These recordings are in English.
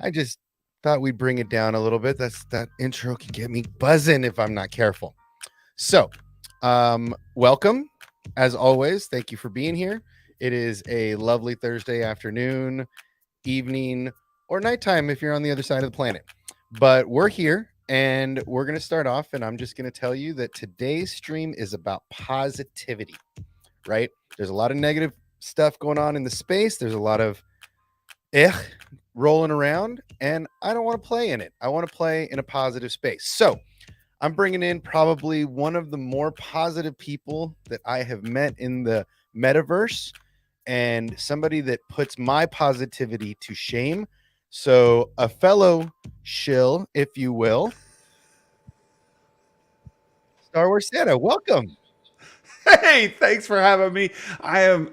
I just thought we'd bring it down a little bit. That intro can get me buzzing if I'm not careful. So, welcome as always. Thank you for being here. It is a lovely Thursday afternoon, evening, or nighttime if you're on the other side of the planet. But we're here and we're going to start off. And I'm just going to tell you that today's stream is about positivity, right? There's a lot of negative stuff going on in the space. There's a lot of rolling around, and I don't want to play in it. I want to play in a positive space. So I'm bringing in probably one of the more positive people that I have met in the metaverse, and somebody that puts my positivity to shame. So a fellow shill, if you will, Star Wars Santa, welcome. Hey, thanks for having me. I am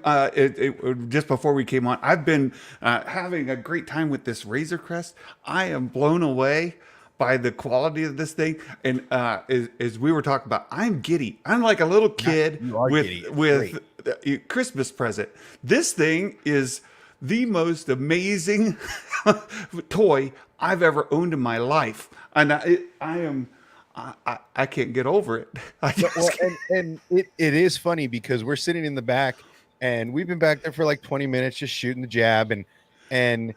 just before we came on. I've been having a great time with this Razor Crest. I am blown away by the quality of this thing. And as we were talking about, I'm giddy. I'm like a little kid You are with giddy. It's with a Christmas present. This thing is the most amazing toy I've ever owned in my life, and I am. I can't get over it. I just Well, can't. and it is funny because we're sitting in the back and we've been back there for like 20 minutes just shooting the jab, and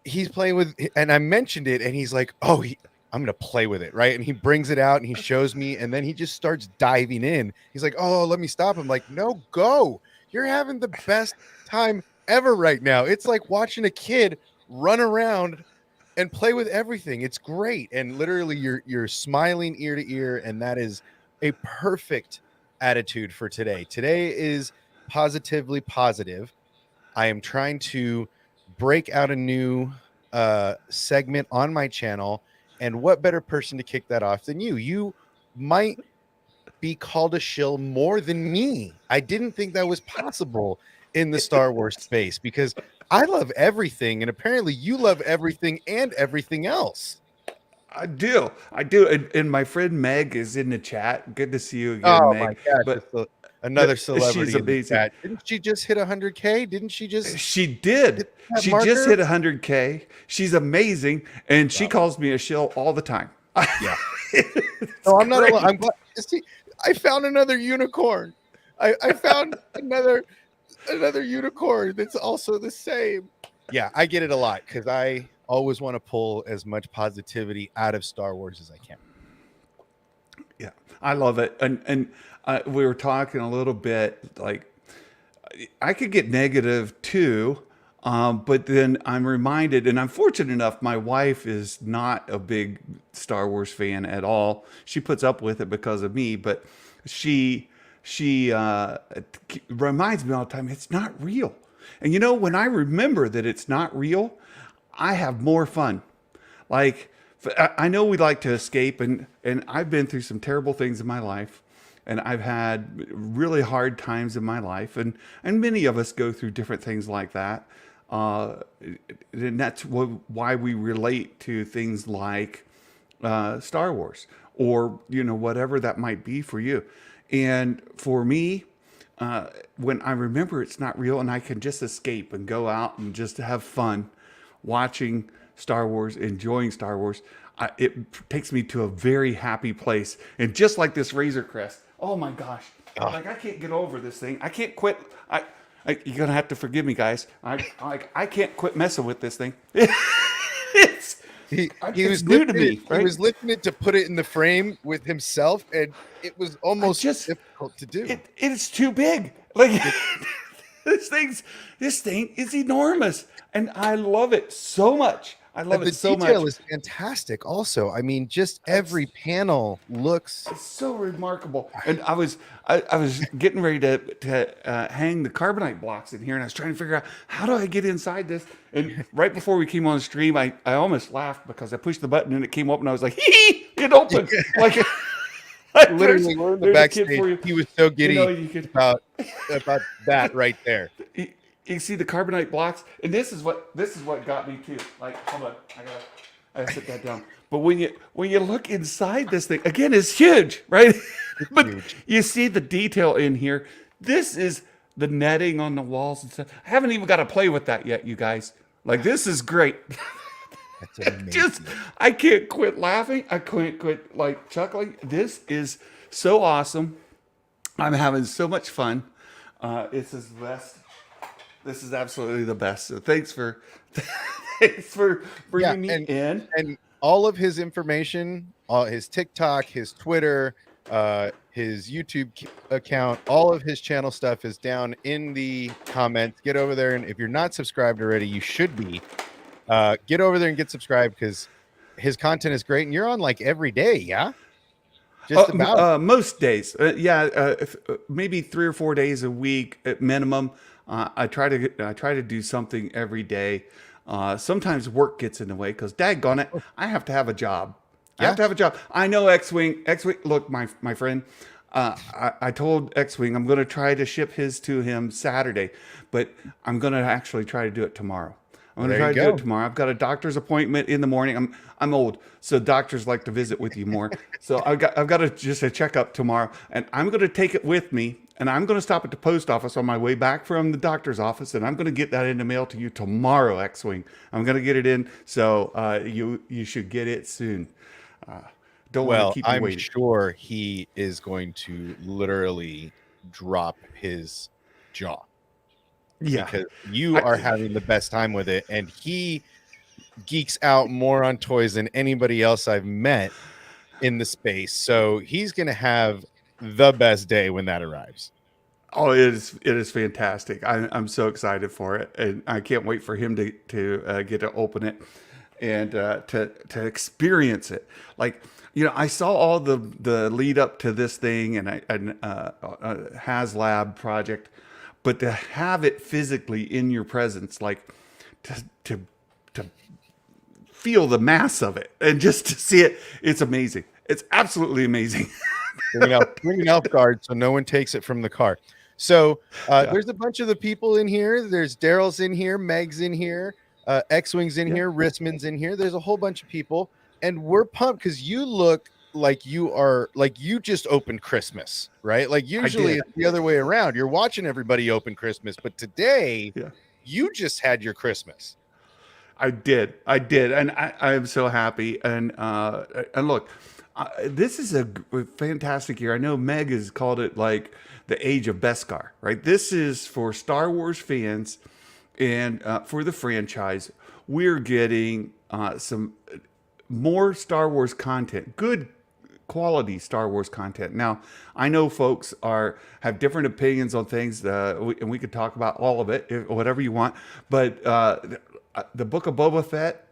he's playing with, and I mentioned it and he's like, "Oh, I'm gonna play with it," right? And he brings it out and he shows me, and then he just starts diving in. He's like, "Oh, let me stop." I'm like, "No, go. You're having the best time ever right now. It's like watching a kid run around and play with everything. It's great." And literally you're smiling ear to ear, and that is a perfect attitude for today. Today is positively positive. I am trying to break out a new segment on my channel, and what better person to kick that off than you? You might be called a shill more than me. I didn't think that was possible in the Star Wars space because I love everything, and apparently you love everything and everything else. I do. I do. And my friend Meg is in the chat. Good to see you again, Oh my Meg. gosh, But it's another she's celebrity in the amazing. chat. Didn't she just hit 100K? Didn't she just She did. hit that She just marker? hit 100K. She's amazing. And she Wow. calls me a shill all the time. Yeah. It's No, I'm not alone. I'm great. glad. See, I found another unicorn. I found another unicorn that's also the same. Yeah, I get it a lot because I always want to pull as much positivity out of Star Wars as I can. Yeah, I love it. And we were talking a little bit like I could get negative too, but then I'm reminded, and I'm fortunate enough, my wife is not a big Star Wars fan at all. She puts up with it because of me, but she she reminds me all the time it's not real. And you know, when I remember that it's not real, I have more fun. Like I know we like to escape, and I've been through some terrible things in my life, and I've had really hard times in my life, and many of us go through different things like that. Uh, and that's why we relate to things like Star Wars, or whatever that might be for you. And for me, when I remember it's not real and I can just escape and go out and just have fun watching Star Wars, enjoying Star Wars, it takes me to a very happy place. And just like this Razor Crest, oh my gosh, Oh, like I can't get over this thing. I can't quit. You're gonna have to forgive me, guys. I can't quit messing with this thing. it's he it's was new to lifting it. me, He right? was lifting it to put it in the frame with himself, and it was I almost just difficult to do. it's too big. Like It, this thing's this thing is enormous, and I love it so much. I love the it so much. detail is fantastic. Also, I mean, just It's every panel looks. it's so remarkable. And I was getting ready to hang the carbonite blocks in here, and I was trying to figure out how do I get inside this. And right before we came on the stream, I almost laughed because I pushed the button and it came up, and I was like, hee, it opened. Like Literally, we're in the there's a kid backstage. for you. He was so You know, giddy you could about that right there. you see the carbonite blocks, and this is what got me too. Like, hold on, I gotta sit that down. But when you look inside this thing, again, it's huge, right? It's But huge. you see the detail in here. This is the netting on the walls and stuff. I haven't even got to play with that yet, you guys. Like, this is great. That's Just, amazing. I can't quit laughing. I can't quit like chuckling. This is so awesome. I'm having so much fun. It's the best. This is absolutely the best. So thanks for thanks for Yeah, bringing me in. and all of his information, all his TikTok, his Twitter, his YouTube account, all of his channel stuff is down in the comments. Get over there, and if you're not subscribed already, you should be. Get over there and get subscribed because his content is great, and you're on like every day, yeah, just about. Most days, yeah, maybe 3 or 4 days a week at minimum. I try to do something every day. Sometimes work gets in the way because, daggone it, I have to have a job. I have Yeah. to have a job. I know X-wing. X-wing. Look, my friend. I told X-wing I'm going to try to ship his to him Saturday, but I'm going to actually try to do it tomorrow. I'm Well, going to there you try to do it go. tomorrow. I've got a doctor's appointment in the morning. I'm old, so doctors like to visit with you more. So I've got just a checkup tomorrow, and I'm going to take it with me. And I'm going to stop at the post office on my way back from the doctor's office, and I'm going to get that in the mail to you tomorrow, X-wing. I'm going to get it in, so you should get it soon. Uh, don't want to Well, keep you I'm waiting. sure he is going to literally drop his jaw Yeah. because you I, are having the best time with it, and he geeks out more on toys than anybody else I've met in the space. So he's going to have the best day when that arrives. Oh, it is fantastic. I'm so excited for it, and I can't wait for him to get to open it and to experience it. Like, I saw all the lead up to this thing and a HasLab project, but to have it physically in your presence, like to to to feel the mass of it and just to see it, it's amazing. It's absolutely amazing. Bring an elf guard so no one takes it from the car. So Yeah, there's a bunch of the people in here. There's Daryl's in here, Meg's in here, X-Wing's in yeah, here, Rissman's in here. There's a whole bunch of people, and we're pumped because you look like you are like you just opened Christmas, right? Like I usually did. it's the other way around. You're watching everybody open Christmas, but today Yeah. you just had your Christmas. I did, and I am so happy. And look, this is a fantastic year. I know Meg has called it like the age of Beskar, right? This is for Star Wars fans and for the franchise. We're getting some more Star Wars content, good quality Star Wars content. Now, I know folks have different opinions on things, and we could talk about all of it, whatever you want. But the Book of Boba Fett,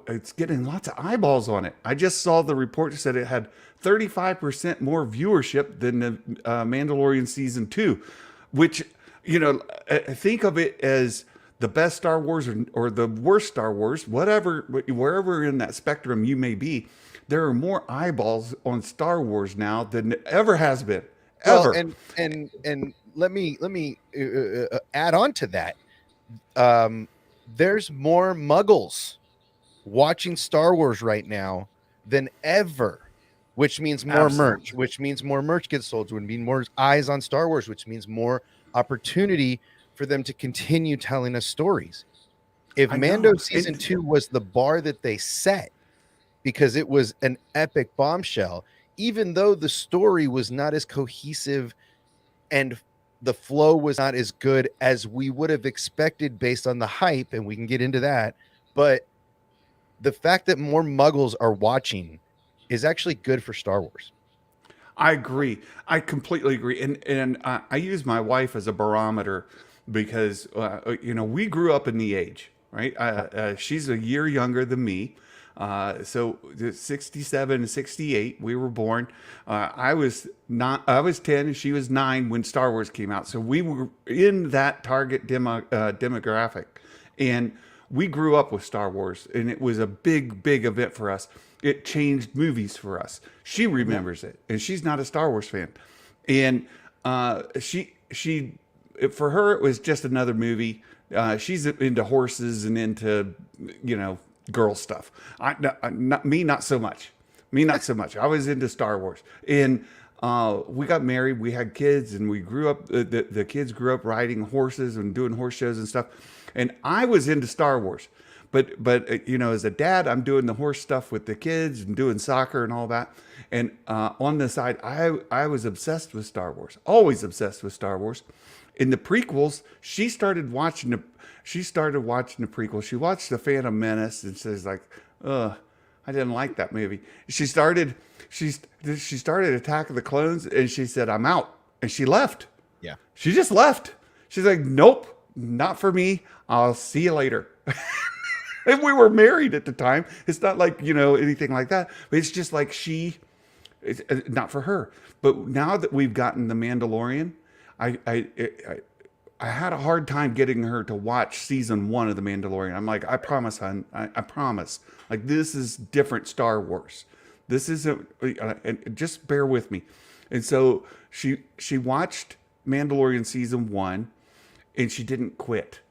it's getting lots of eyeballs on it. I just saw the report that said it had 35% more viewership than the Mandalorian season 2, which think of it as the best Star Wars or the worst Star Wars, wherever in that spectrum you may be. There are more eyeballs on Star Wars now than ever has been, Well, ever. and let me add on to that. There's more Muggles watching Star Wars right now than ever, which means more merch, Absolutely. which means more merch gets sold, which means more eyes on Star Wars, which means more opportunity for them to continue telling us stories. If I know. Mando season 2 was the bar that they set because it was an epic bombshell, even though the story was not as cohesive and the flow was not as good as we would have expected based on the hype, and we can get into that, but the fact that more muggles are watching is actually good for Star Wars. I agree. I completely agree. And I use my wife as a barometer because we grew up in the age, right? She's a year younger than me. So 67 and 68, we were born. I was 10 and she was 9 when Star Wars came out. So we were in that target demographic. And we grew up with Star Wars, and it was a big, big event for us. It changed movies for us. She remembers it, and she's not a Star Wars fan. And she for her it was just another movie. She's into horses and into girl stuff. Not so much. Me, not so much. I was into Star Wars, and we got married. We had kids, and we grew up. The kids grew up riding horses and doing horse shows and stuff. And I was into Star Wars, but you know, as a dad, I'm doing the horse stuff with the kids and doing soccer and all that. And on the side, I was obsessed with Star Wars, always obsessed with Star Wars. In the prequels, she started watching the prequels. She watched the Phantom Menace, and she's like, ugh, I didn't like that movie. She started Attack of the Clones, and she said, I'm out, and she left. Yeah. She just left. She's like, nope, not for me. I'll see you later. And we were married at the time. It's not like, you know, anything like that. But it's just like it's not for her. But now that we've gotten The Mandalorian, I had a hard time getting her to watch season 1 of The Mandalorian. I'm like, I promise, hon. I promise. Like, this is different Star Wars. This isn't, and just bear with me. And so she watched Mandalorian season 1, and she didn't quit.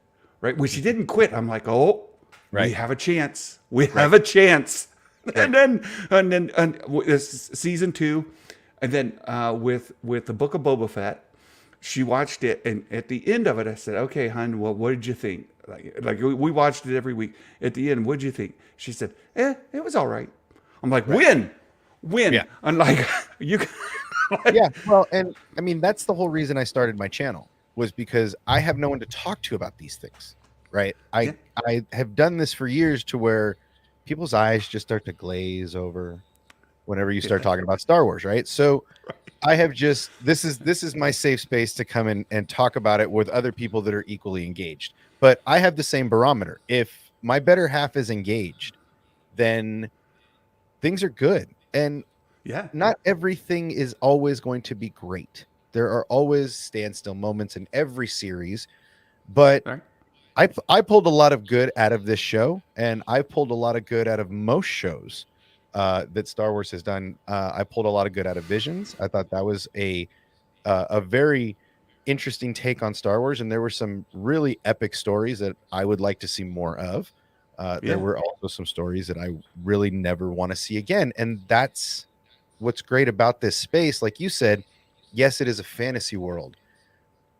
Right? When she didn't quit, I'm like, oh, Right. we have a chance. We have a chance. Right. And then this season 2, and then with the Book of Boba Fett, she watched it, and at the end of it, I said, "Okay, hon, well, what did you think?" Like we watched it every week. At the end, what did you think? She said, it was all right." I'm like, "Win." Yeah. I'm like, you. Yeah. Well, and I mean, that's the whole reason I started my channel, was because I have no one to talk to about these things. Right. I have done this for years, to where people's eyes just start to glaze over whenever you start talking about Star Wars. Right. So I have just, this is my safe space to come in and talk about it with other people that are equally engaged. But I have the same barometer. If my better half is engaged, then things are good. And Yeah. not everything is always going to be great. There are always standstill moments in every series, but Right. I pulled a lot of good out of this show, and I pulled a lot of good out of most shows that Star Wars has done. I pulled a lot of good out of Visions. I thought that was a very interesting take on Star Wars, and there were some really epic stories that I would like to see more of. There Yeah. were also some stories that I really never want to see again, and that's what's great about this space. Like you said, yes, it is a fantasy world,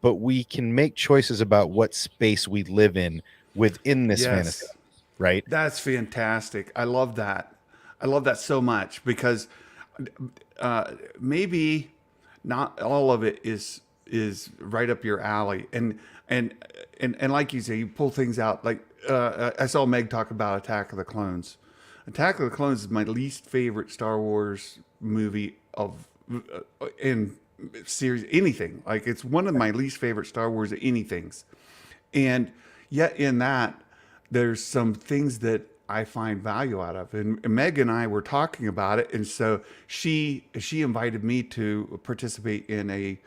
but we can make choices about what space we live in within this fantasy, Yes. right? That's fantastic. I love that. I love that so much, because maybe not all of it is right up your alley. And like you say, you pull things out. Like I saw Meg talk about Attack of the Clones. Attack of the Clones is my least favorite Star Wars movie of in series anything. Like, it's one of my least favorite Star Wars anythings. And yet in that, there's some things that I find value out of. And Meg and I were talking about it, and so she invited me to participate in a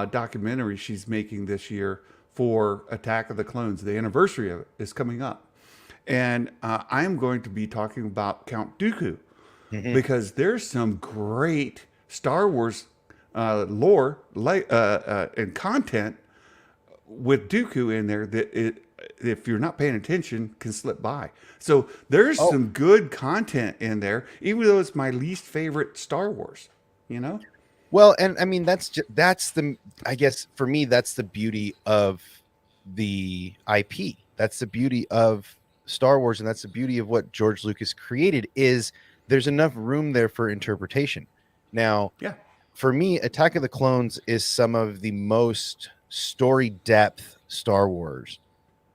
documentary she's making this year for Attack of the Clones. The anniversary of it is coming up, and I'm going to be talking about Count Dooku, because there's some great Star Wars lore and content with Dooku in there that if you're not paying attention, can slip by. So there's some good content in there, even though it's my least favorite Star Wars. You know? Well, and I mean, that's the, I guess for me, that's the beauty of the IP. That's the beauty of Star Wars, and that's the beauty of what George Lucas created, is there's enough room there for interpretation. Now, Yeah. for me, Attack of the Clones is some of the most story depth Star Wars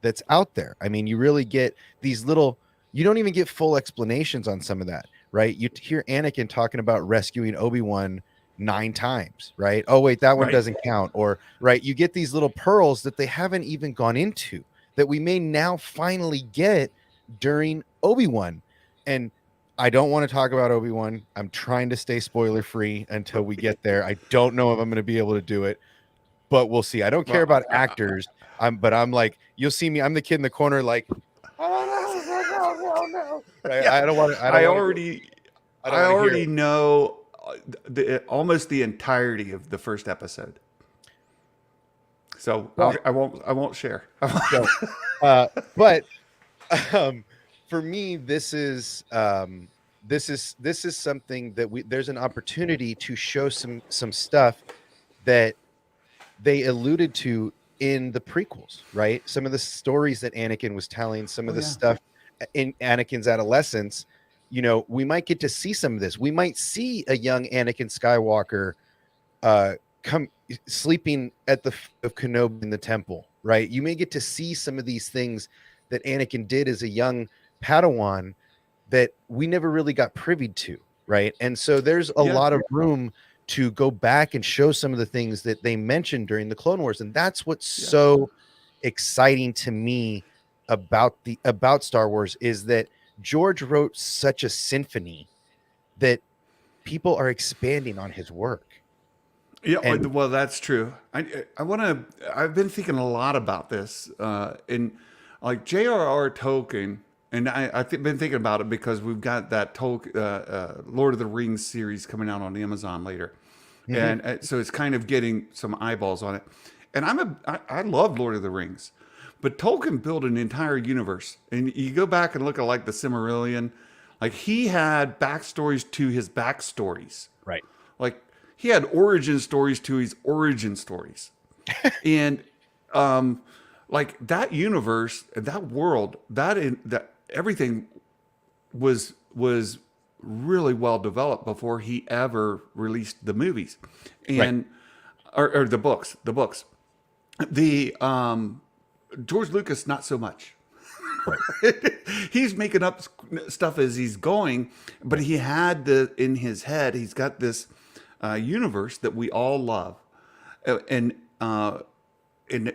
that's out there. I mean, you really get these little, you don't even get full explanations on some of that, right? You hear Anakin talking about rescuing Obi-Wan 9 times, right? Oh, wait, that one Right. doesn't count. Or, right, you get these little pearls that they haven't even gone into, that we may now finally get during Obi-Wan. And I don't want to talk about Obi-Wan. I'm trying to stay spoiler free until we get there. I don't know if I'm going to be able to do it, but we'll see. I don't care about actors. But I'm like, you'll see me. I'm the kid in the corner, like, oh, no. Right? Yeah. I don't want to. I already hear know almost the entirety of the first episode. So Right. I won't share. So, but for me, this is something that there's an opportunity to show some stuff that they alluded to in the prequels, right? Some of the stories that Anakin was telling, some of the stuff, in Anakin's adolescence, you know, we might get to see some of this. We might see a young Anakin Skywalker come sleeping at the foot of Kenobi in the temple, right? You may get to see some of these things that Anakin did as a young Padawan that we never really got privy to, right? And so there's a Yeah. lot of room to go back and show some of the things that they mentioned during the Clone Wars, and that's what's Yeah. so exciting to me about Star Wars is that George wrote such a symphony that people are expanding on his work. Yeah, And well, that's true. I want to. I've been thinking a lot about this, and like J.R.R. Tolkien, and been thinking about it because we've got that Lord of the Rings series coming out on Amazon later, mhm, and so it's kind of getting some eyeballs on it. And I love Lord of the Rings, but Tolkien built an entire universe, and you go back and look at like the Silmarillion, like he had backstories to his backstories, right, like he had origin stories to his origin stories, and like that universe, that world, that everything was really well developed before he ever released the movies, right, and or the books. The George Lucas, not so much. right, He's making up stuff as he's going, but he had in his head. He's got this universe that we all love, and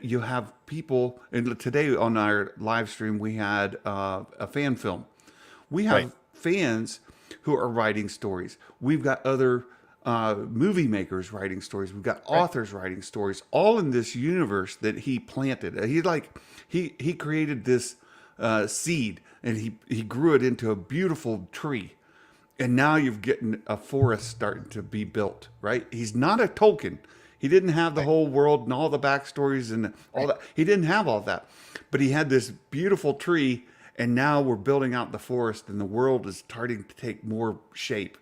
you have people. And today on our live stream, we had a fan film. We right, have fans who are writing stories. We've got other movie makers writing stories. We've got right. authors writing stories, all in this universe that he planted. He created this seed, and he grew it into a beautiful tree. And now you're getting a forest starting to be built, right? He's not a Tolkien. He didn't have the whole world and all the backstories and all that. He didn't have all that, but he had this beautiful tree, and now we're building out the forest, and the world is starting to take more shape.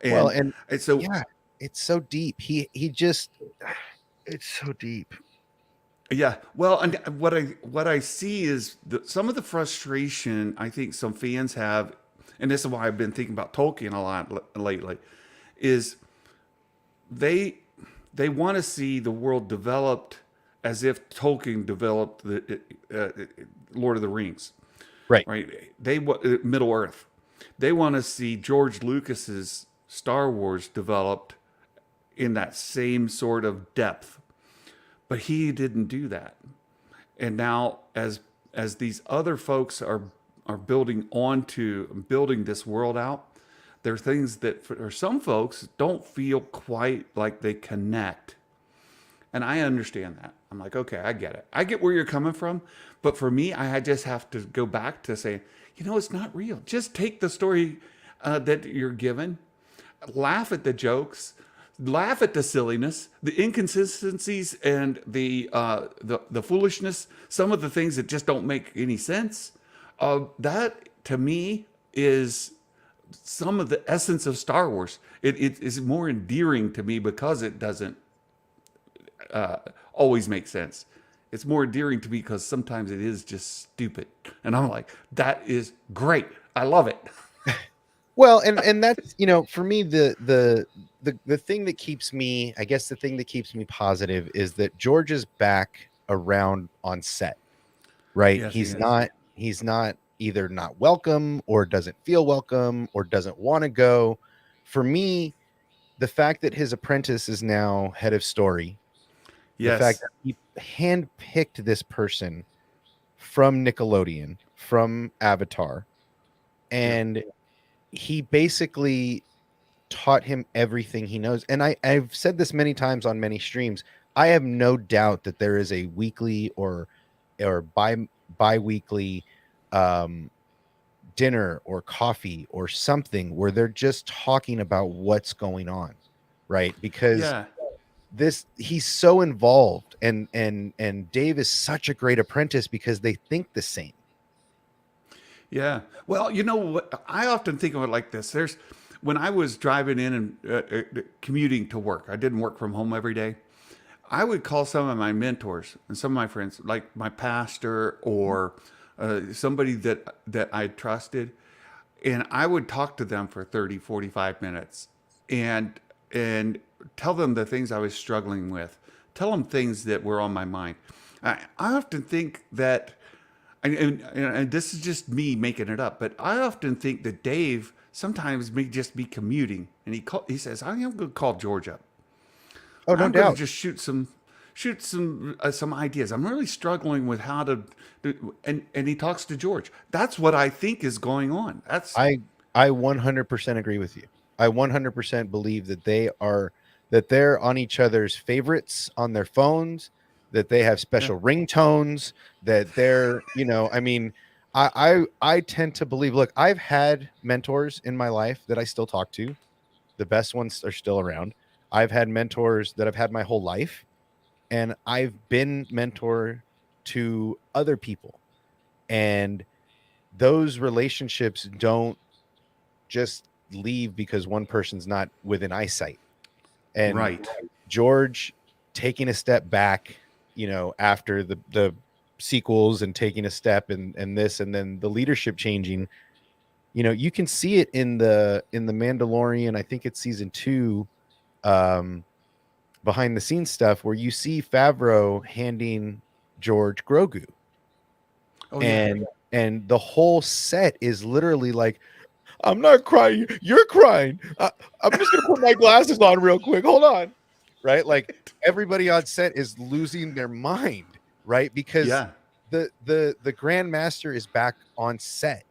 Well, And so, yeah, it's so deep. He just it's so deep. yeah. Well, and what I see is some of the frustration I think some fans have, and this is why I've been thinking about Tolkien a lot lately, is they they want to see the world developed as if Tolkien developed the Lord of the Rings, Right. right? Middle Earth. They want to see George Lucas's Star Wars developed in that same sort of depth, but he didn't do that. And now, as these other folks are building this world out, there are things that for some folks don't feel quite like they connect. And I understand that. I'm like, okay, I get it. I get where you're coming from. But for me, I just have to go back to say, it's not real. Just take the story that you're given, laugh at the jokes, laugh at the silliness, the inconsistencies, and the foolishness. Some of the things that just don't make any sense. That to me is some of the essence of Star Wars. It is more endearing to me because it doesn't always make sense. It's more endearing to me because sometimes it is just stupid, and I'm like, that is great. I love it. Well, and that's, for me, the thing that keeps me, I guess the thing that keeps me positive is that George is back around on set, right? Yes, he He's is. not he's not either not welcome or doesn't feel welcome or doesn't want to go. For me, the fact that his apprentice is now head of story, the fact Yes. that he handpicked this person from Nickelodeon, from Avatar, Yeah. and he basically taught him everything he knows. And I've said this many times on many streams. I have no doubt that there is a weekly or bi-weekly um, dinner or coffee or something where they're just talking about what's going on, right? Because Yeah. he's so involved, and Dave is such a great apprentice because they think the same. Yeah. Well, you know what? I often think of it like this. When I was driving in and commuting to work, I didn't work from home every day. I would call some of my mentors and some of my friends, like my pastor or somebody that I trusted, and I would talk to them for 30, 45 minutes and tell them the things I was struggling with, tell them things that were on my mind. I often think that, and this is just me making it up, but I often think that Dave sometimes may just be commuting, and he says, "I'm going to call George up. Oh, no I'm going to doubt. just shoot some ideas. I'm really struggling with how to," and he talks to George. That's what I think is going on. That's I I 100% agree with you. I 100% believe that they're on each other's favorites on their phones, that they have yeah, special ringtones, that they're, I mean, I tend to believe, look, I've had mentors in my life that I still talk to. The best ones are still around. I've had mentors that I've had my whole life, and I've been mentor to other people. And those relationships don't just leave because one person's not within eyesight. And right. George taking a step back, after the sequels and taking a step and this and then the leadership changing, you can see it in the Mandalorian. I think it's season 2, um, behind the scenes stuff where you see Favreau handing George Grogu, Oh yeah, and the whole set is literally like, I'm not crying. You're crying. I'm just gonna put my glasses on real quick. Hold on. Right? Like everybody on set is losing their mind, right? Because yeah, the Grand Master is back on set,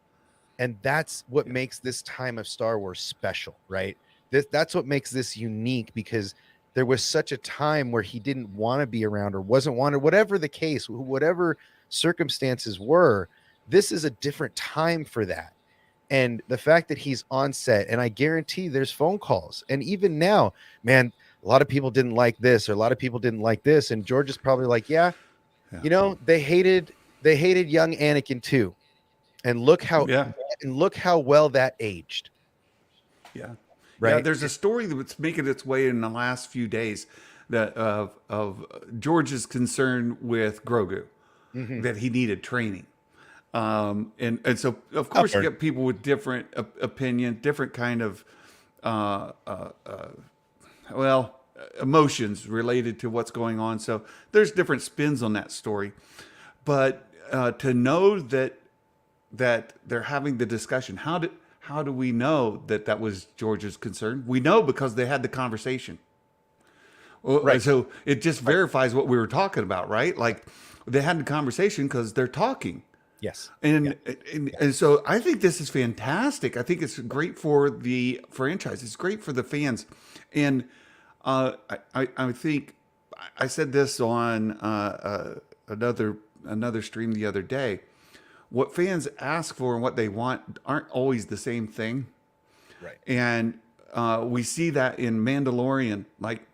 and that's what yeah, makes this time of Star Wars special, right? That's what makes this unique, because there was such a time where he didn't want to be around or wasn't wanted, whatever the case, whatever circumstances were. This is a different time for that. And the fact that he's on set, and I guarantee there's phone calls. And even now, man, a lot of people didn't like this, or a lot of people didn't like this. And George is probably like, yeah, yeah, they hated young Anakin too. And yeah. look how well that aged, Yeah, yeah. right? There's a story that's making its way in the last few days that of George's concern with Grogu, Mm-hmm. that he needed training, and so of course you Stubborn. get people with different opinion, different kind of uh, uh, uh, well emotions related to what's going on. So there's different spins on that story, but to know that they're having the discussion. How do we know that that was George's concern? We know because they had the conversation. Well, Right. so it just Right. verifies what we were talking about, right? Like they had the conversation because they're talking. Yes. Yeah. And so I think this is fantastic. I think it's great for the franchise. It's great for the fans. And I think I said this on another stream the other day. What fans ask for and what they want aren't always the same thing, Right. and we see that in Mandalorian. Like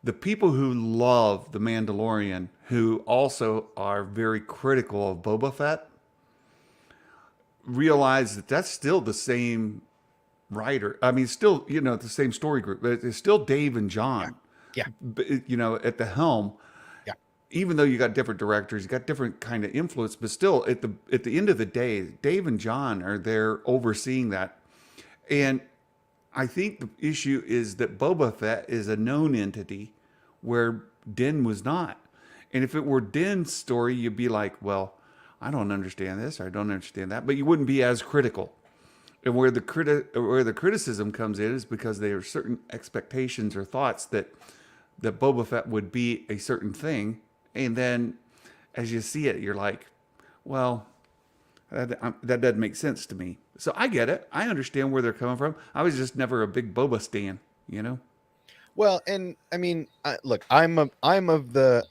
the people who love the Mandalorian, who also are very critical of Boba Fett, realize that that's still the same writer. I mean, still the same story group. But it's still Dave and Yeah. John, Yeah. at the helm. Yeah. Even though you got different directors, you got different kind of influence, but still at the end of the day, Dave and John are there overseeing that. And I think the issue is that Boba Fett is a known entity where Din was not. And if it were Din's story, you'd be like, well, I don't understand this, or I don't understand that, but you wouldn't be as critical. And where the criticism comes in is because there are certain expectations or thoughts that Boba Fett would be a certain thing, and then as you see it, you're like, well, that doesn't make sense to me. So I get it. I understand where they're coming from. I was just never a big Boba stan, you know? Well, and I mean, look, I'm of the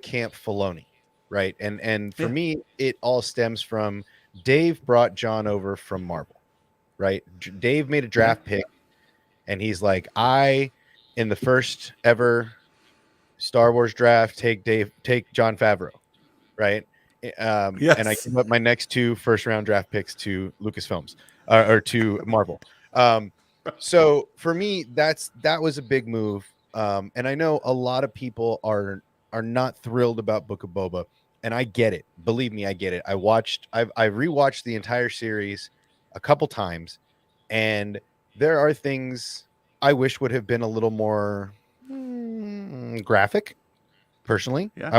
camp Filoni, right? And for Yeah. me, it all stems from Dave brought John over from Marvel, right? Dave made a Yeah. draft pick, and he's like, I, in the first ever Star Wars draft, take John Favreau, right? And I Yes. give up my next 2 first-round draft picks to Lucasfilms, or to Marvel. Um, so for me, that was a big move. And I know a lot of people are not thrilled about Book of Boba, and I get it. Believe me, I get it. I've rewatched the entire series a couple times, and there are things I wish would have been a little more graphic. Personally, Yeah.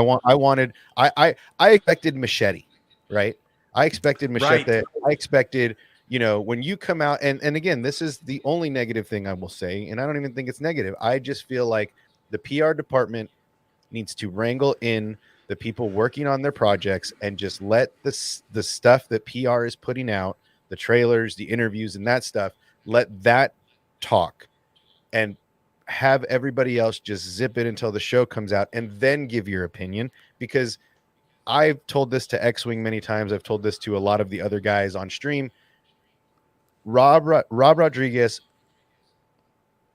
I expected machete, right? I expected Right. machete. I expected, when you come out, and again, this is the only negative thing I will say, and I don't even think it's negative. I just feel like the PR department needs to wrangle in the people working on their projects and just let the stuff that PR is putting out, the trailers, the interviews, and that stuff, let that talk, and have everybody else just zip it until the show comes out and then give your opinion. Because I've told this to X-Wing many times. I've told this to a lot of the other guys on stream. Rob Rodriguez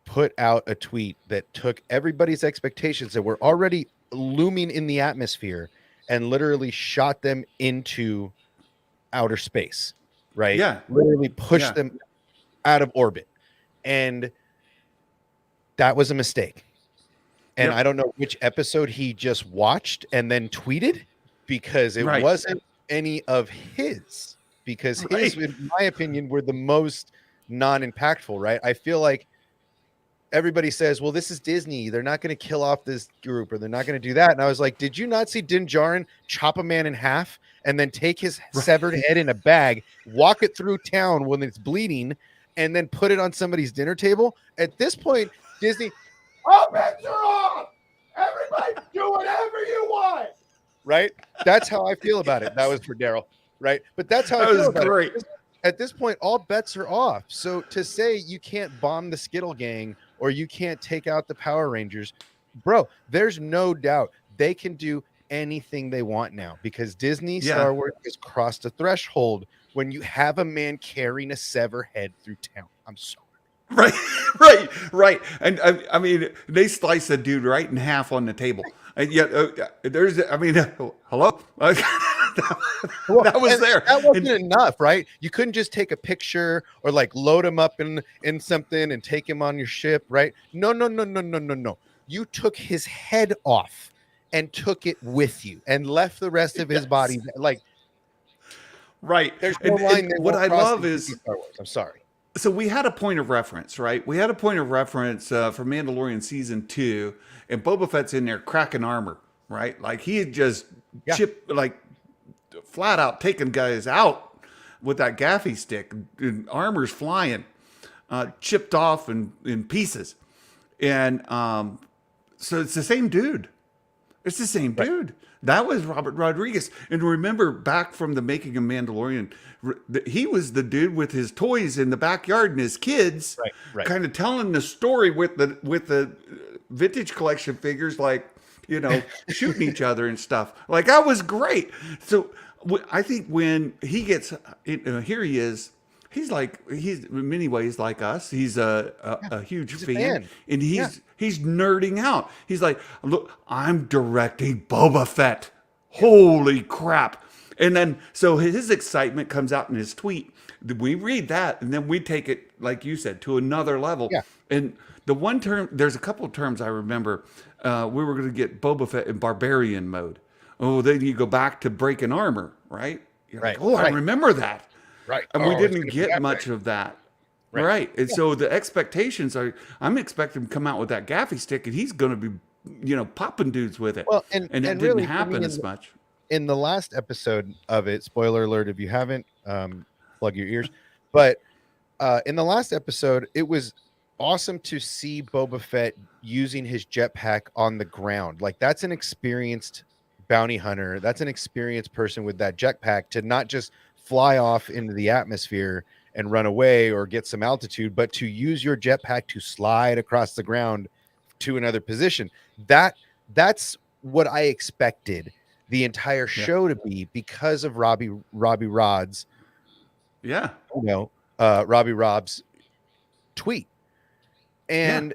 put out a tweet that took everybody's expectations that were already looming in the atmosphere and literally shot them into outer space, right? Yeah. Literally pushed Yeah. them out of orbit. And that was a mistake. And I Yep. don't know which episode he just watched and then tweeted, because it Right. wasn't any of his, because his, Right. in my opinion, were the most non-impactful, right? I feel like everybody says, well, this is Disney, they're not going to kill off this group, or they're not going to do that. And I was like, did you not see Din Djarin chop a man in half and then take his severed head in a bag, walk it through town when it's bleeding, and then put it on somebody's dinner table? At this point, Disney, all bets are off. Everybody do whatever you want. Right? That's how I feel about it. That was for Daryl. Right? But that's how I That feel was about great. it. At this point, all bets are off. So to say you can't bomb the Skittle Gang or you can't take out the Power Rangers, bro, there's no doubt they can do anything they want now, because Disney Yeah. Star Wars has crossed a threshold when you have a man carrying a severed head through town. I'm sorry. Right, right. And I mean, they slice a dude right in half on the table. And yet, there's, I mean, hello? That was And there. that wasn't And enough, right? You couldn't just take a picture or like load him up in something and take him on your ship, right? No. You took his head off and took it with you and left the rest of his body. yes, Like, right. there's no line they What won't I cross love in Disney is, Star Wars. I'm sorry. so we had a point of reference, right? We had a point of reference for Mandalorian season 2, and Boba Fett's in there cracking armor, right? Like he had just Yeah. like flat out taking guys out with that gaffy stick, and armor's flying, chipped off in pieces, and so it's the same dude. It's the same Right. dude. That was Robert Rodriguez. And remember, back from the making of Mandalorian, he was the dude with his toys in the backyard and his kids, Right. kind of telling the story with the vintage collection figures, like, shooting each other and stuff. Like, that was great. So I think when he gets here, he is. He's in many ways like us. He's a huge He's a fan, fan. and Yeah. he's nerding out. He's like, look, I'm directing Boba Fett. Holy crap! And then so his excitement comes out in his tweet. We read that, and then we take it, like you said, to another level. Yeah. And the one term, there's a couple of terms I remember. We were going to get Boba Fett in barbarian mode. Oh, then you go back to breaking armor, right? You're Right. like, oh, I Right. remember that. Right. And we Oh, it's didn't gonna be get that much way. of that. Right. Right. And so the expectations are, I'm expecting him to come out with that gaffy stick and he's going to be, popping dudes with it. Well, and it and didn't really, for happen me, as much. in the last episode of it, spoiler alert if you haven't, plug your ears, but in the last episode, it was awesome to see Boba Fett using his jetpack on the ground. Like, that's an experienced bounty hunter, that's an experienced person with that jetpack, to not just fly off into the atmosphere and run away or get some altitude, but to use your jetpack to slide across the ground to another position. That's what I expected the entire Yeah. show to be, because of Robbie Rod's, Yeah. Robbie Rob's tweet. And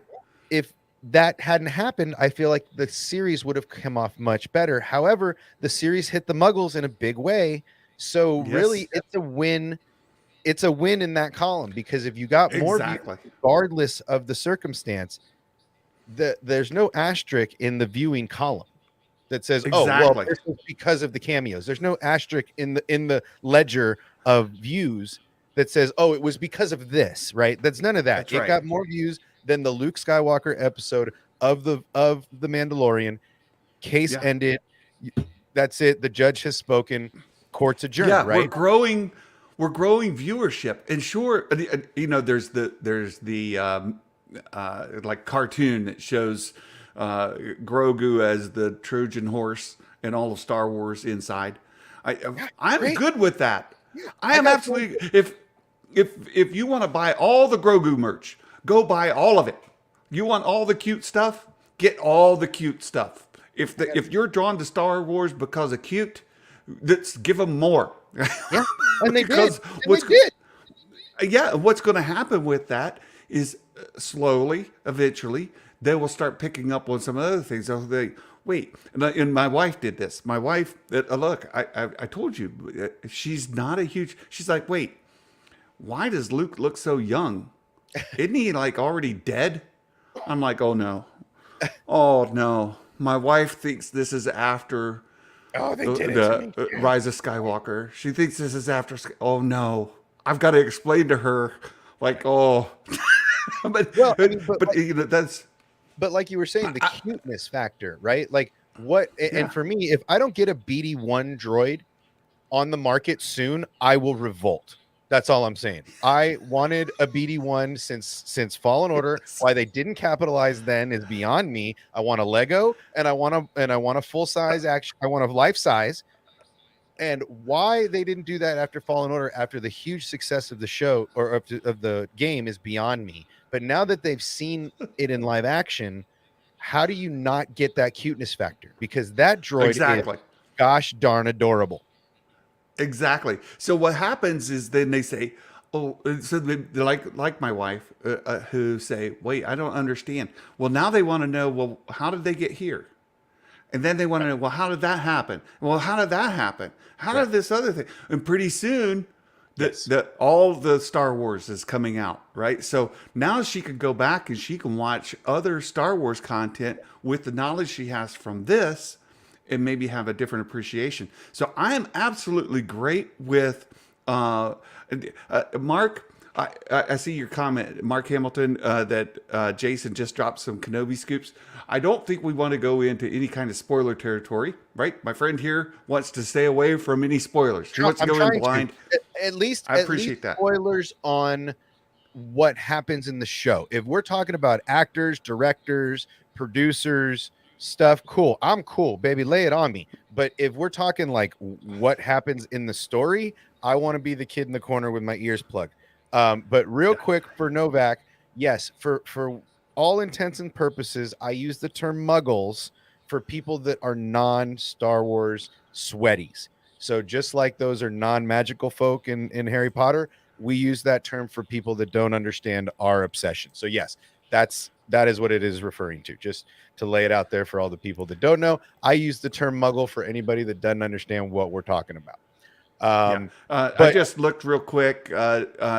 if that hadn't happened, I feel like the series would have come off much better. However, the series hit the Muggles in a big way. So Yes. really, it's a win. It's a win in that column, because if you got more Exactly. views, regardless of the circumstance, there's no asterisk in the viewing column. that says, "Oh, well, Exactly. this was because of the cameos." There's no asterisk in the ledger of views that says, "Oh, it was because of this." Right? That's none of that. That's It right. got more views than the Luke Skywalker episode of the Mandalorian. Case Yeah. ended. That's it. The judge has spoken. Court's adjourned. Yeah, Right? we're growing viewership, and sure, there's the like cartoon that shows Grogu as the Trojan horse and all of Star Wars inside. I Yeah, I'm great. good with that. Yeah, I I am got one. absolutely if you want to buy all the Grogu merch, go buy all of it. You want all the cute stuff? Get all the cute stuff. If you're drawn to Star Wars because of cute, let's give them more. Yeah, and they did. Because And they did. what's going to happen with that is slowly, eventually, they will start picking up on some other things. They'll they wait, and my wife did this. My wife, look, I told you, she's not a huge. She's like, wait, why does Luke look so young? Isn't he like already dead? I'm like, oh no. My wife thinks this is after Oh, they did it to the me. Rise of Skywalker. She thinks this is after. Oh no, I've got to explain to her, like, oh, but Well, I mean, but but you know that's like you were saying, the cuteness factor, right? Like what? And yeah, for me, if I don't get a BD1 droid on the market soon, I will revolt. That's all I'm saying. I wanted a BD1 since Fallen Order. Why they didn't capitalize then is beyond me. I want a Lego and I want a full size action. I want a life size. And why they didn't do that after Fallen Order, after the huge success of the show or of the game, is beyond me. But now that they've seen it in live action, how do you not get that cuteness factor? Because that droid is exactly. gosh darn adorable. Exactly. So what happens is then they say, "Oh," so they're like my wife, who say, "Wait, I don't understand." Well, now they want to know, well, how did they get here? And then they want to know, well, how did that happen? Well, how did that happen? How Right. did this other thing? And pretty soon, Yes. the all the Star Wars is coming out, right? So now she can go back and she can watch other Star Wars content with the knowledge she has from this, and maybe have a different appreciation. So I am absolutely great with Mark. I see your comment, Mark Hamilton, that Jason just dropped some Kenobi scoops. I don't think we want to go into any kind of spoiler territory, right? My friend here wants to stay away from any spoilers. He wants to I'm go in trying blind. to. I At least appreciate that. spoilers on what happens in the show. If we're talking about actors, directors, producers, stuff, cool. I'm cool, baby. Lay it on me. But if we're talking like what happens in the story, I want to be the kid in the corner with my ears plugged. But real quick for Novak, yes, for all intents and purposes, I use the term muggles for people that are non-Star Wars sweaties. So just like those are non-magical folk in Harry Potter, we use that term for people that don't understand our obsession. So yes, that is what it is referring to. Just to lay it out there for all the people that don't know, I use the term muggle for anybody that doesn't understand what we're talking about. Yeah. I But just looked real quick.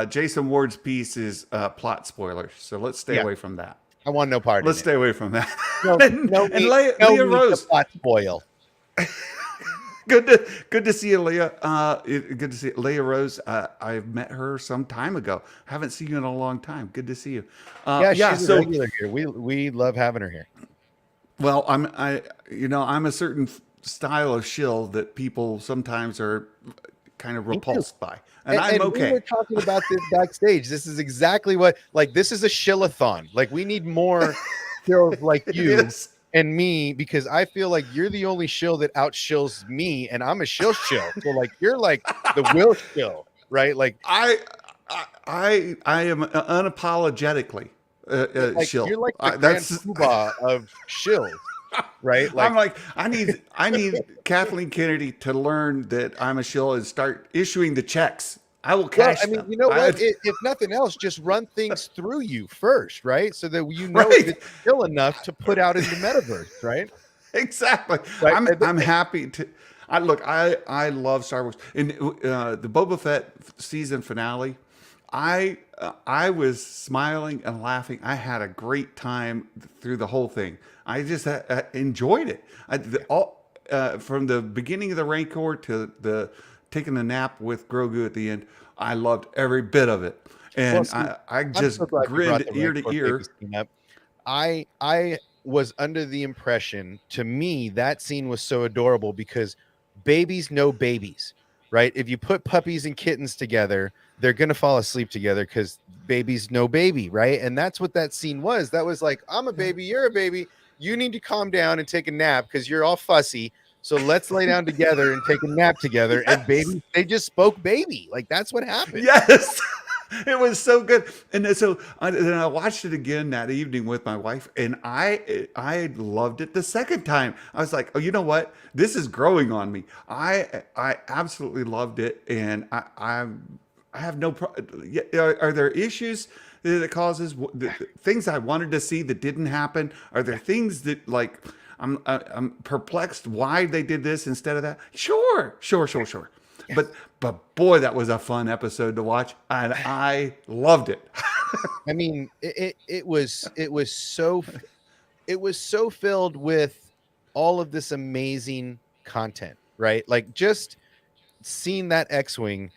Jason Ward's piece is plot spoilers. So let's stay yeah, away from that. I want no part in Let's it. stay away from that. No, no, And no Leah need to Rose. plot spoil. Good to see you, Leah. Good to see you. Leah Rose. I've met her some time ago. Haven't seen you in a long time. Good to see you. Yeah, Yeah. she's a So, regular here. We love having her here. well, I'm a certain style of shill that people sometimes are kind of Me too. repulsed by, and I'm And we okay. were talking about this backstage. This is exactly what, like, this is a shillathon. Like, we need more shills like It you is. and me, because I feel like you're the only shill that outshills me, and I'm a shill. So, like, you're like the will shill, right? I I am unapologetically Like shill. you're like the grand That's poobah of shills, right? I'm like I need Kathleen Kennedy to learn that I'm a shill and start issuing the checks. I will Well, cash I mean, them. you know what? If nothing else, just run things through you first, right? So that you know Right. that it's still enough to put out in the metaverse, right? Exactly. Right. I'm happy to. I love Star Wars. In the Boba Fett season finale, I was smiling and laughing. I had a great time through the whole thing. I just enjoyed it. from the beginning of the Rancor to the taking a nap with Grogu at the end. I loved every bit of it, Well, and see, I I'm just so glad you brought grinned the ear to Rancor baby ear. scene up. I was under the impression, to me, that scene was so adorable because babies know babies, right? If you put puppies and kittens together, they're gonna fall asleep together because babies know baby, right? And that's what that scene was. That was like, I'm a baby, you're a baby. You need to calm down and take a nap because you're all fussy. So let's lay down together and take a nap together. And Yes, baby, they just spoke baby. Like that's what happened. yes. It was so good, and then I watched it again that evening with my wife, and I loved it the second time. I was like, oh, you know what? This is growing on me. I absolutely loved it, and I have no problem. Are there issues that it causes? Things I wanted to see that didn't happen? Are there things that like I'm perplexed why they did this instead of that? Sure, sure, sure, sure. Yes. But boy, that was a fun episode to watch, and I loved it. I mean, it was so filled with all of this amazing content, right? Like just seeing that X-wing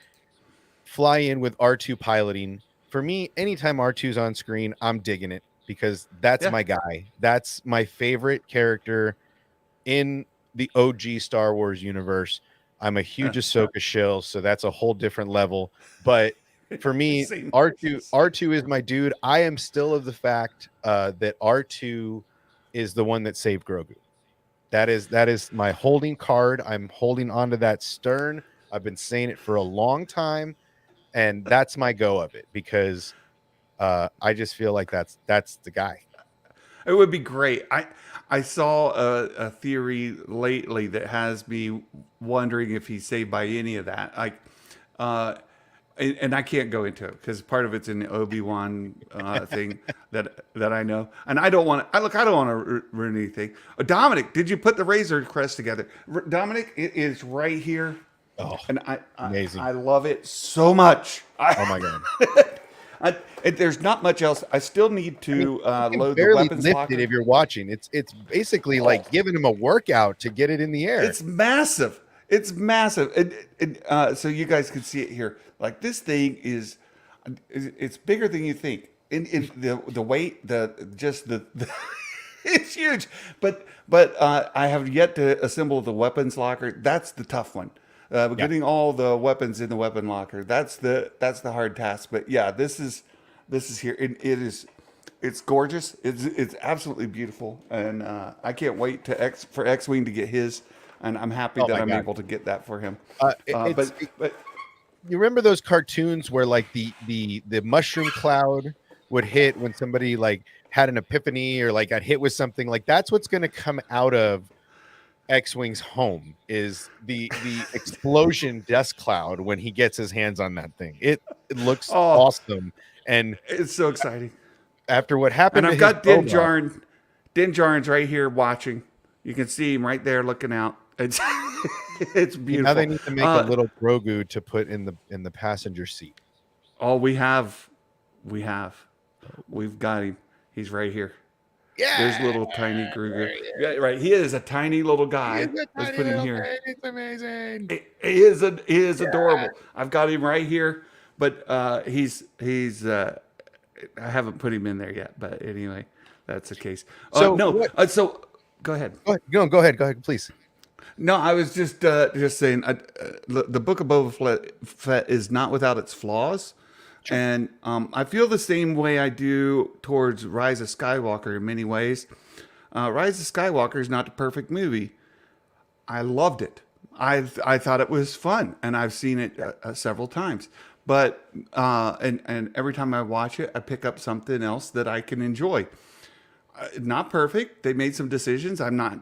fly in with R2 piloting. For me, anytime R2's on screen, I'm digging it because that's Yeah. my guy. That's my favorite character in the OG Star Wars universe. I'm a huge Ahsoka shill, so that's a whole different level. But for me, Same. R2 is my dude. I am still of the fact that R2 is the one that saved Grogu. That is my holding card. I'm holding onto that stern. I've been saying it for a long time, and that's my go of it because I just feel like that's the guy. It would be great. I saw a theory lately that has me wondering if he's saved by any of that. Like, uh, and I can't go into it because part of it's in the Obi-Wan thing that I know, and I don't want to. I don't want to ruin anything. Dominic, did you put the Razor Crest together? Dominic, it is right here, Oh, and amazing. I love it so much. Oh my god. There's not much else. I still need I mean, to you can load the barely weapons lift it locker. if you're watching. It's basically Oh, like giving him a workout to get it in the air. it's massive. It's massive. So you guys can see it here. Like this thing is, it's bigger than you think. In the weight, the it's huge. But I have yet to assemble the weapons locker. That's the tough one. Yeah. Getting all the weapons in the weapon locker. That's the hard task. But yeah, this is here. It's gorgeous. It's absolutely beautiful, and I can't wait for X-wing to get his. And I'm happy Oh that my I'm god. able to get that for him. It, Uh, it's but it- but you remember those cartoons where like the mushroom cloud would hit when somebody like had an epiphany or like got hit with something like that's what's going to come out of X-wing's home is the explosion dust cloud when he gets his hands on that thing. It looks oh, awesome. And it's so exciting. after what And happened to I've his got robot, Din Djarin's right here watching. You can see him right there looking out. It's it's now they beautiful. need to make a little Grogu to put in the passenger seat. Oh, we have, we've got him. He's right here. There's Yeah, little tiny Gruger. there he is. Yeah, right. He is a tiny little He is guy. a Let's tiny put him little here. thing. It's amazing. He is Yeah. adorable. I've got him right here, but he's I haven't put him in there yet. But anyway, that's the case. So No, what? so go ahead. Go ahead. Go ahead. Go ahead, please. No, I was just saying the Book of Boba Fett is not without its flaws, Sure. and I feel the same way I do towards Rise of Skywalker in many ways. Rise of Skywalker is not the perfect movie. I loved it. I thought it was fun, and I've seen it several times. But and every time I watch it, I pick up something else that I can enjoy. Not perfect. They made some decisions. I'm not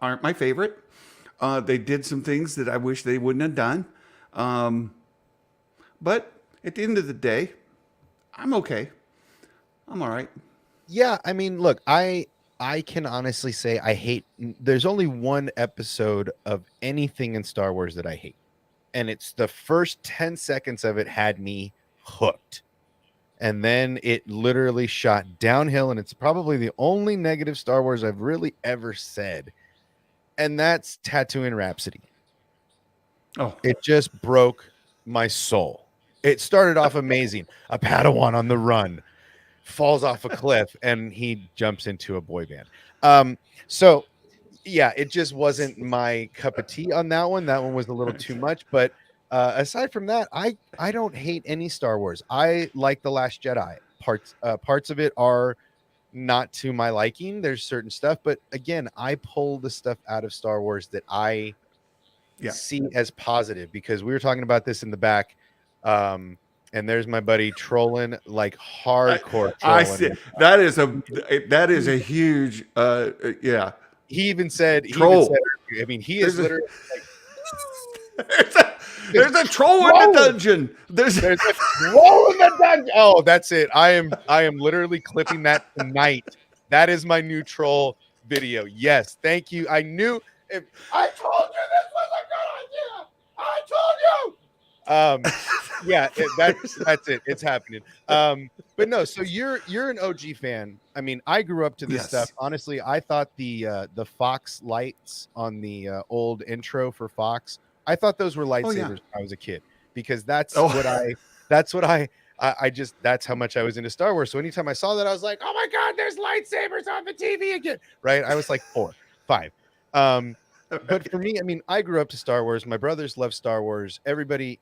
aren't my favorite. They did some things that I wish they wouldn't have done. Um, but at the end of the day, I'm okay. I'm all right. Yeah, I mean, look, I can honestly say I hate. There's only one episode of anything in Star Wars that I hate, and it's the first 10 seconds of it had me hooked, and then it literally shot downhill. And it's probably the only negative Star Wars I've really ever said. and that's Tatooine Rhapsody. Oh, It just broke my soul. It started off amazing. A Padawan on the run falls off a cliff and he jumps into a boy band. So yeah, it just wasn't my cup of tea on that one. That one was a little too much, but aside from that, I don't hate any Star Wars. I like The Last Jedi. Parts of it are not to my liking. There's certain stuff, but again, I pull the stuff out of Star Wars that I yeah. see as positive, because we were talking about this in the back. And there's my buddy trolling, like I, hardcore I trolling. see. That is a huge yeah. He even said, Troll. I mean, he is There's a literally like there's a, just there's a troll in the trolling. dungeon. There's There's a troll in the dungeon. Oh, that's it. I am literally clipping that tonight. That is my new troll video. Yes, thank you. I knew if I told you this was a good idea. I told you. Yeah, that's it. It's happening. But no, so you're an OG fan. I mean, I grew up to this stuff. yes. Honestly, I thought the Fox lights on the old intro for Fox, I thought those were Oh yeah. lightsabers when I was a kid, because that's Oh what I just, that's how much I was into Star Wars. So anytime I saw that, I was like, oh my God, there's lightsabers on the TV again. Right. I was like 4, 5. But for me, I mean, I grew up to Star Wars. My brothers love Star Wars. Everybody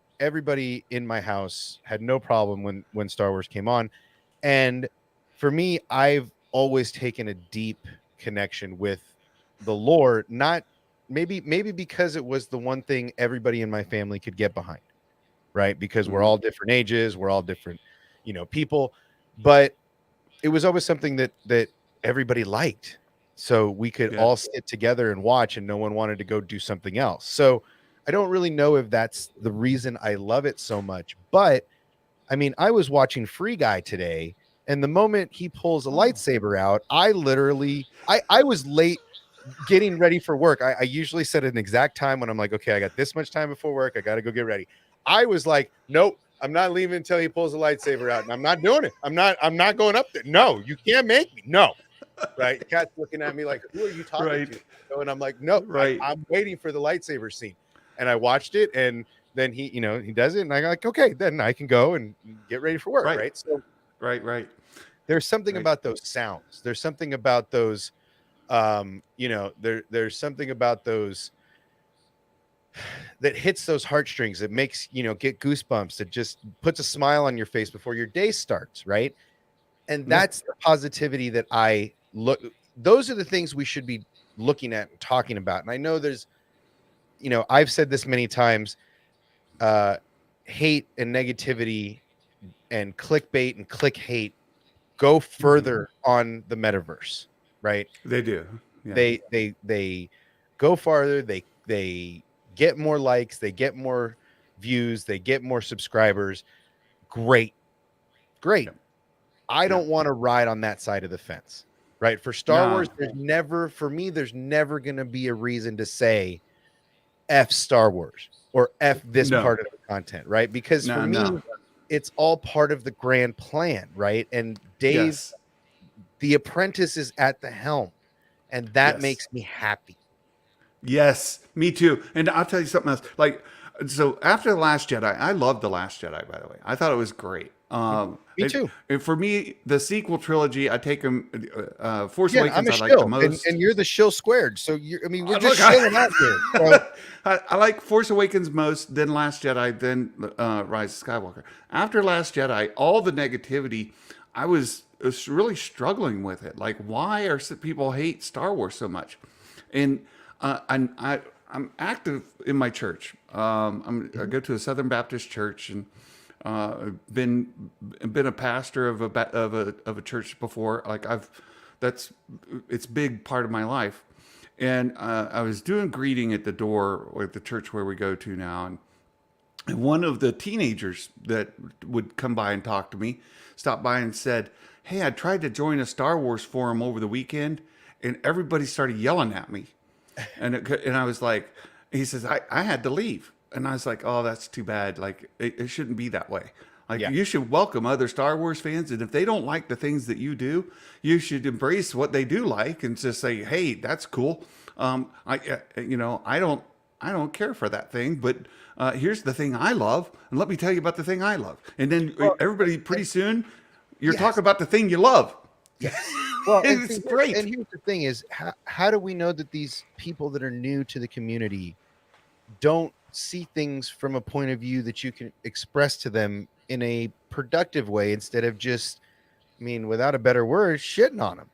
in my house had no problem when Star Wars came on. And for me, I've always taken a deep connection with the lore, not maybe because it was the one thing everybody in my family could get behind, right? Because we're mhm. all different ages, we're all different, people, but it was always something that everybody liked. So we could Yeah. all sit together and watch, and no one wanted to go do something else. So I don't really know if that's the reason I love it so much, but I mean, I was watching Free Guy today, and the moment he pulls a Oh. lightsaber out, I was late getting ready for work. I usually set an exact time when I'm like, okay, I got this much time before work. I got to go get ready. I was like, nope, I'm not leaving until he pulls a lightsaber out, and I'm not doing it. I'm not going up there. No, you can't make me. No. Right. Cat's looking at me like, who are you talking Right. to? And I'm like, no, Right. I'm waiting for the lightsaber scene. And I watched it, and then he does it, and I'm like, okay, then I can go and get ready for work. Right. Right. So Right. Right. there's something Right. about those sounds. There's something about those, there's something about those that hits those heartstrings, that makes, get goosebumps, that just puts a smile on your face before your day starts. Right. And Yeah. that's the positivity that those are the things we should be looking at and talking about. And I know I've said this many times, hate and negativity and clickbait and click hate go further on the metaverse, right? They do. Yeah. They go farther. They get more likes, they get more views, they get more subscribers. Great. Yeah. I Yeah. don't want to ride on that side of the fence, right? For Star No. Wars, there's never going to be a reason to say F Star Wars or F this No. part of the content, right? Because for No. me, No. it's all part of the grand plan, right? And Dave, Yes. the apprentice, is at the helm, and that Yes. makes me happy. Yes, me too. And I'll tell you something else. Like, so after The Last Jedi, I loved The Last Jedi, by the way. I thought it was great. Me too. And for me, the sequel trilogy, I take them, Force Yeah, I'm Awakens, a I like the shill, most. and you're the shill squared. So we're just Look, shilling out here. So, I like Force Awakens most, then Last Jedi, then Rise of Skywalker. After Last Jedi, all the negativity, I was really struggling with it. Like, why are people hate Star Wars so much? And I'm active in my church. I go to a Southern Baptist church, and been a pastor of a church before. Like, it's big part of my life. And I was doing greeting at the door at the church where we go to now, and one of the teenagers that would come by and talk to me stopped by and said, "Hey, I tried to join a Star Wars forum over the weekend, and everybody started yelling at me." And I was like, he says, I had to leave. And I was like, oh, that's too bad. Like, it shouldn't be that way. Like, yeah, you should welcome other Star Wars fans. And if they don't like the things that you do, you should embrace what they do like and just say, hey, that's cool. I don't care for that thing, but here's the thing I love, and let me tell you about the thing I love. And then Well, everybody, pretty and soon, you're talking yes, about the thing you love. yes. Well, and It's see, great. here's the thing: is how do we know that these people that are new to the community don't see things from a point of view that you can express to them in a productive way instead of just, I mean, without a better word, shitting on them?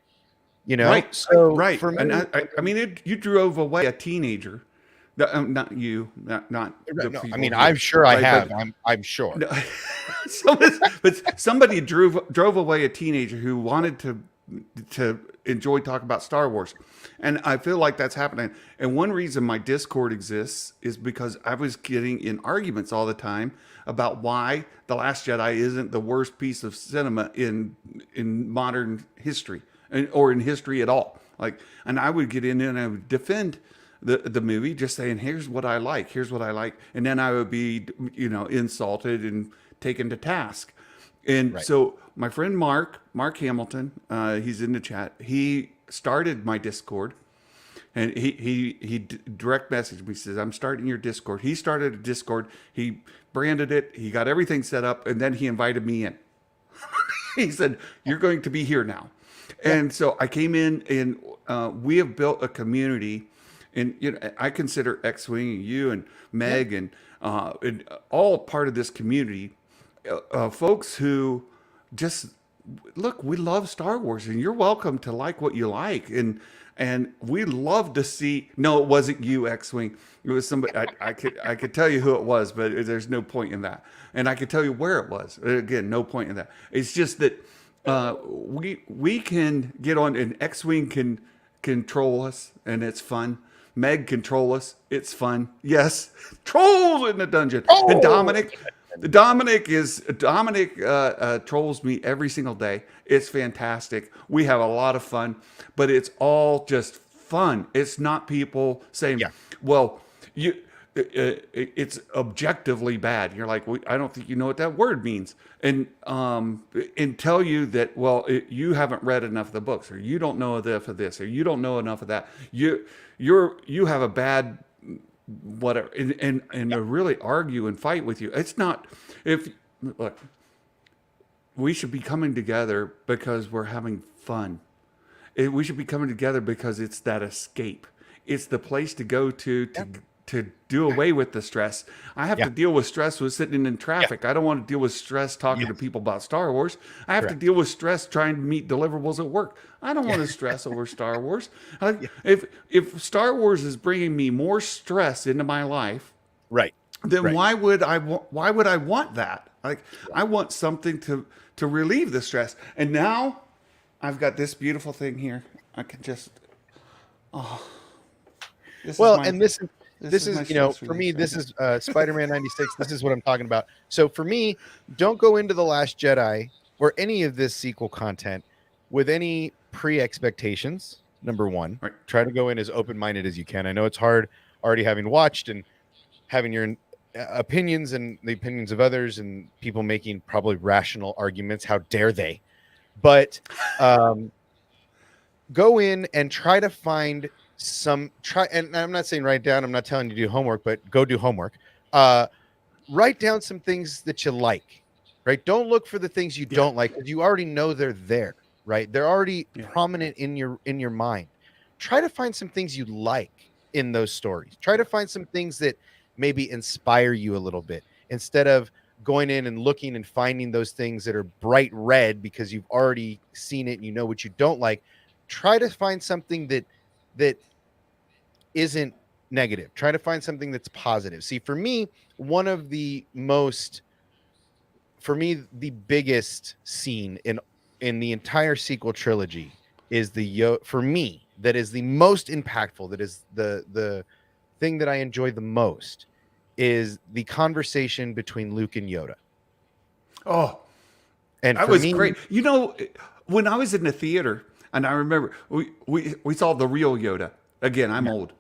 You know, Right, so right. for And me, I I mean, mean, you drove away a teenager. Not you, not right, the no, I people mean, here, I'm sure I right? have. But I'm sure. no, but somebody drove away a teenager who wanted to enjoy talking about Star Wars, and I feel like that's happening. And one reason my Discord exists is because I was getting in arguments all the time about why The Last Jedi isn't the worst piece of cinema in modern history, or in history at all. Like, and I would get in there and I would defend the movie, just saying, here's what I like, here's what I like, and then I would be, insulted and taken to task. And Right. so my friend Mark Hamilton, he's in the chat. He started my Discord, and he direct messaged me. He says, I'm starting your Discord. He started a Discord. He branded it. He got everything set up, and then he invited me in. He said, you're going to be here now. Yeah. And so I came in, and we have built a community. And I consider X-Wing and you and Yeah. Meg and all part of this community. Folks who just look. We love Star Wars, and you're welcome to like what you like. And we love to see. No, it wasn't you, X-Wing. It was somebody. I could tell you who it was, but there's no point in that. And I could tell you where it was. Again, no point in that. It's just that we can get on, and X-Wing can control us, and it's fun. Meg control us, it's fun. Yes, trolls in the dungeon. And Oh, Dominic trolls me every single day. It's fantastic. We have a lot of fun, but it's all just fun. It's not people saying, yeah. "Well, you." It's objectively bad. You're like, I don't think you know what that word means, and tell you that, well, you haven't read enough of the books, or you don't know enough of this, or you don't know enough of that. You have a bad whatever, and to really argue and fight with you. It's not. If Look, we should be coming together because we're having fun. We should be coming together because it's that escape. It's the place to go Yeah. to do away with the stress. I have Yeah. to deal with stress with sitting in Yeah. traffic. I don't want to deal with stress talking to Yes. people about Star Wars. I have to Correct. deal with stress trying to meet deliverables at work. I don't Yeah. want to stress over Star Wars. Yeah. If Star Wars is bringing me more stress into my life, Right. then Right. why would I want that? Like, I want something to relieve the stress. And now I've got this beautiful thing here. I can just this is Well, my and this my is, stress for me, release right this here. is Spider-Man 96. This is what I'm talking about. So for me, don't go into The Last Jedi or any of this sequel content with any pre-expectations. Number one, Right. try to go in as open-minded as you can. I know it's hard already having watched and having your opinions and the opinions of others and people making probably rational arguments. How dare they? But um, go in and try to find and I'm not saying write down, I'm not telling you to do homework, but go do homework. uh Write down some things that you like, right? Don't look for the things you Yeah. don't like, because you already know they're there, right? They're already Yeah. prominent in your mind. Try to find some things you like in those stories. Try to find some things that maybe inspire you a little bit, instead of going in and looking and finding those things that are bright red because you've already seen it and you know what you don't like. Try to find something that isn't negative. Try to find something that's positive. See, for me, one of the most, for me, the biggest scene in the entire sequel trilogy is for me, that is the most impactful, that is the thing that I enjoy the most, is the conversation between Luke and Yoda. Oh, And that for was me, great. When I was in the theater, and I remember we saw the real Yoda. Again, I'm yeah, old.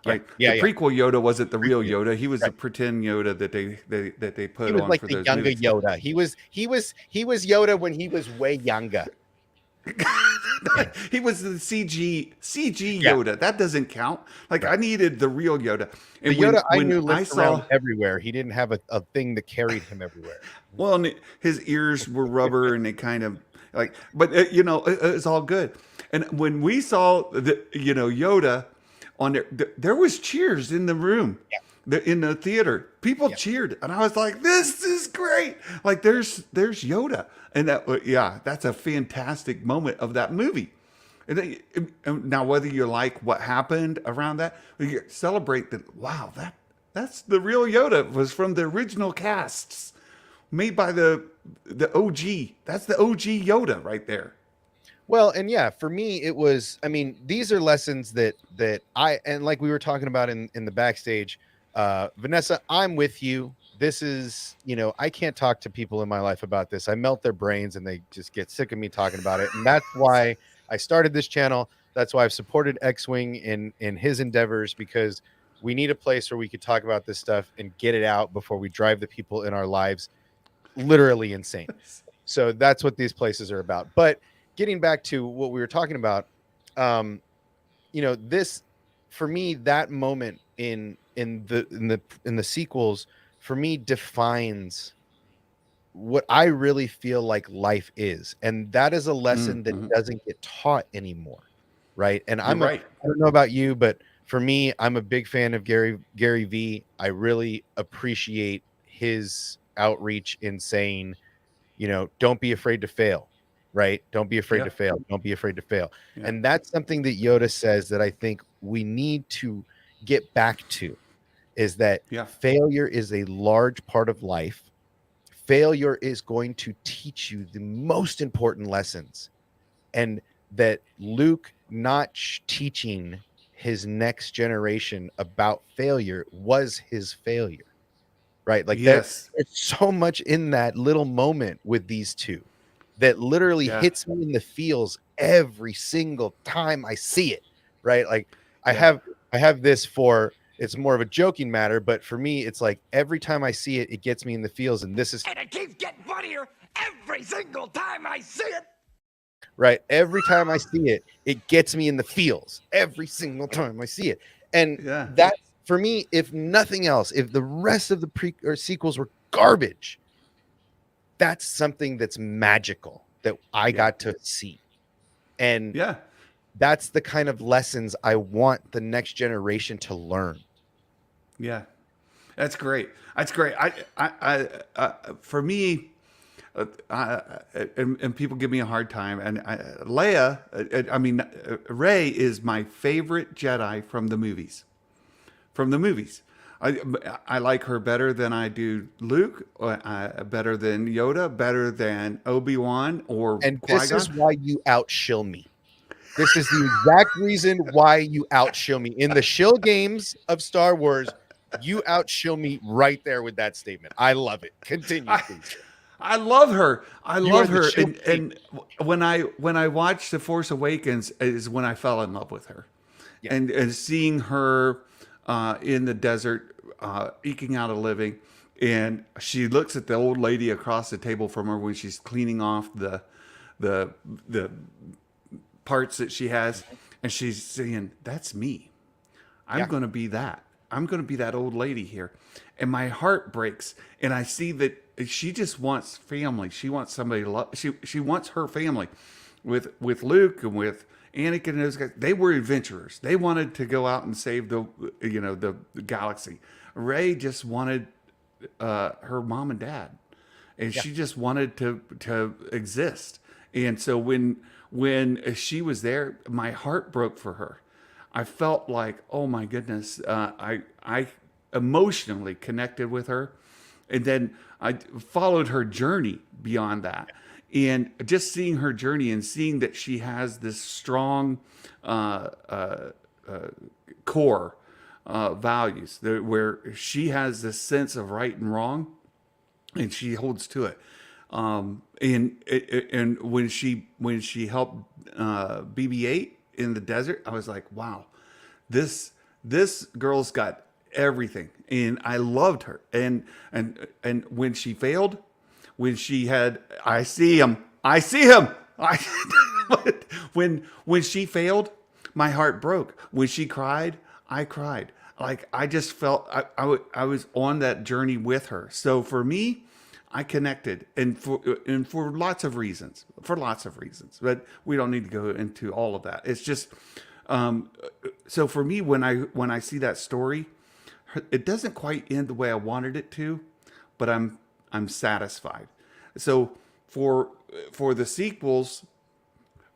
yeah, Right. yeah, The yeah. prequel Yoda wasn't the real Prequel Yoda. Yoda. He was the Right. pretend Yoda that they He put was on like for the those younger movies. Yoda. He was Yoda when he was way younger. He was the CG Yeah. Yoda. That doesn't count. Like I Right. needed the real Yoda. The And Yoda I when knew I limped around saw, everywhere. He didn't have a thing that carried him everywhere. well, and his ears were rubber and they kind of like, but it's all good. And when we saw Yoda on there, there was cheers in the room, Yeah. in the theater. People Yeah. cheered, and I was like, "This is great!" Like there's Yoda, and yeah, that's a fantastic moment of that movie. And now, whether you like what happened around that, you celebrate that. Wow, that's the real Yoda. It was from the original casts, made by the OG. That's the OG Yoda right there. Well, and yeah, for me, it was. I mean, these are lessons that I and like we were talking about in the backstage. Vanessa, I'm with you. This is, I can't talk to people in my life about this. I melt their brains and they just get sick of me talking about it. And that's why I started this channel. That's why I've supported X-Wing in his endeavors, because we need a place where we could talk about this stuff and get it out before we drive the people in our lives literally insane. So that's what these places are about. But getting back to what we were talking about, um, this, for me, that moment in the sequels, for me, defines what I really feel like life is. And that is a lesson that Mm-hmm. doesn't get taught anymore. Right. And You're right. I don't know about you, but for me, I'm a big fan of Gary V. I really appreciate his outreach in saying, don't be afraid to fail, right? Don't be afraid Yeah. to fail. Don't be afraid to fail. Yeah. And that's something that Yoda says that I think we need to get back to, is that Yeah. failure is a large part of life. Failure is going to teach you the most important lessons. And that Luke not teaching his next generation about failure was his failure, right? Like Yes. there's so much in that little moment with these two that literally Yeah. hits me in the feels every single time I see it, right? Like I Yeah. have I have this for, it's more of a joking matter, but for me it's like every time I see it, it gets me in the feels, and this is And it keeps getting funnier every single time I see it. right. Every time I see it, it gets me in the feels every single time I see it. And Yeah. that, for me, if nothing else, if the rest of the pre or sequels were garbage, that's something that's magical that I Yeah. got to see. And Yeah. that's the kind of lessons I want the next generation to learn. Yeah. That's great. That's great. For me, and people give me a hard time. And Leia, Rey is my favorite Jedi from the movies. From the movies, I like her better than I do Luke, better than Yoda, better than Obi-Wan or And this is Qui-Gon. why you outshill me. This is the exact reason why you outshill me. In the shill games of Star Wars, you outshill me right there with that statement. I love it. Continue, I, please. I love her. I You are love the her. shill And king. when I watched The Force Awakens is when I fell in love with her, Yeah. and seeing her in the desert eking out a living, and she looks at the old lady across the table from her when she's cleaning off the parts that she has, and she's saying, "That's me. I'm Yeah. going to be that. I'm going to be that old lady here." And my heart breaks. And I see that she just wants family. She wants somebody to love. She wants her family with Luke and with Anakin and those guys. They were adventurers. They wanted to go out and save the galaxy. Rey just wanted her mom and dad, and Yeah. she just wanted to exist. And so when she was there, my heart broke for her. I felt like, oh my goodness, I emotionally connected with her, and then I followed her journey beyond that, and just seeing her journey and seeing that she has this strong core values where she has this sense of right and wrong, and she holds to it. And when she helped BB-8 in the desert, I was like, wow, this girl's got everything, and I loved her. And when she failed, when she had, I see him, I But when she failed, my heart broke. When she cried, I cried. Like I just felt I was on that journey with her. So for me, I connected, and for lots of reasons, but we don't need to go into all of that. It's just so for me, when I see that story, it doesn't quite end the way I wanted it to, but I'm satisfied. So for the sequels,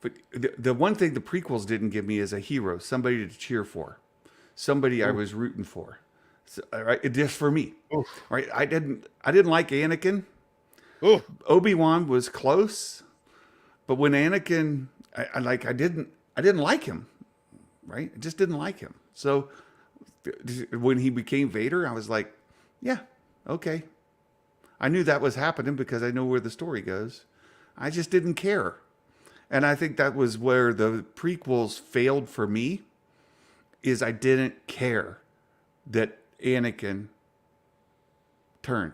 but the one thing the prequels didn't give me is a hero, somebody to cheer for, somebody I was rooting for. So, right, just for me, Oof. right? I didn't like Anakin. Ooh, Obi-Wan was close, but when Anakin, I didn't like him, right? I just didn't like him. So when he became Vader, I was like, yeah, okay. I knew that was happening because I know where the story goes. I just didn't care. And I think that was where the prequels failed for me, is I didn't care that Anakin turned.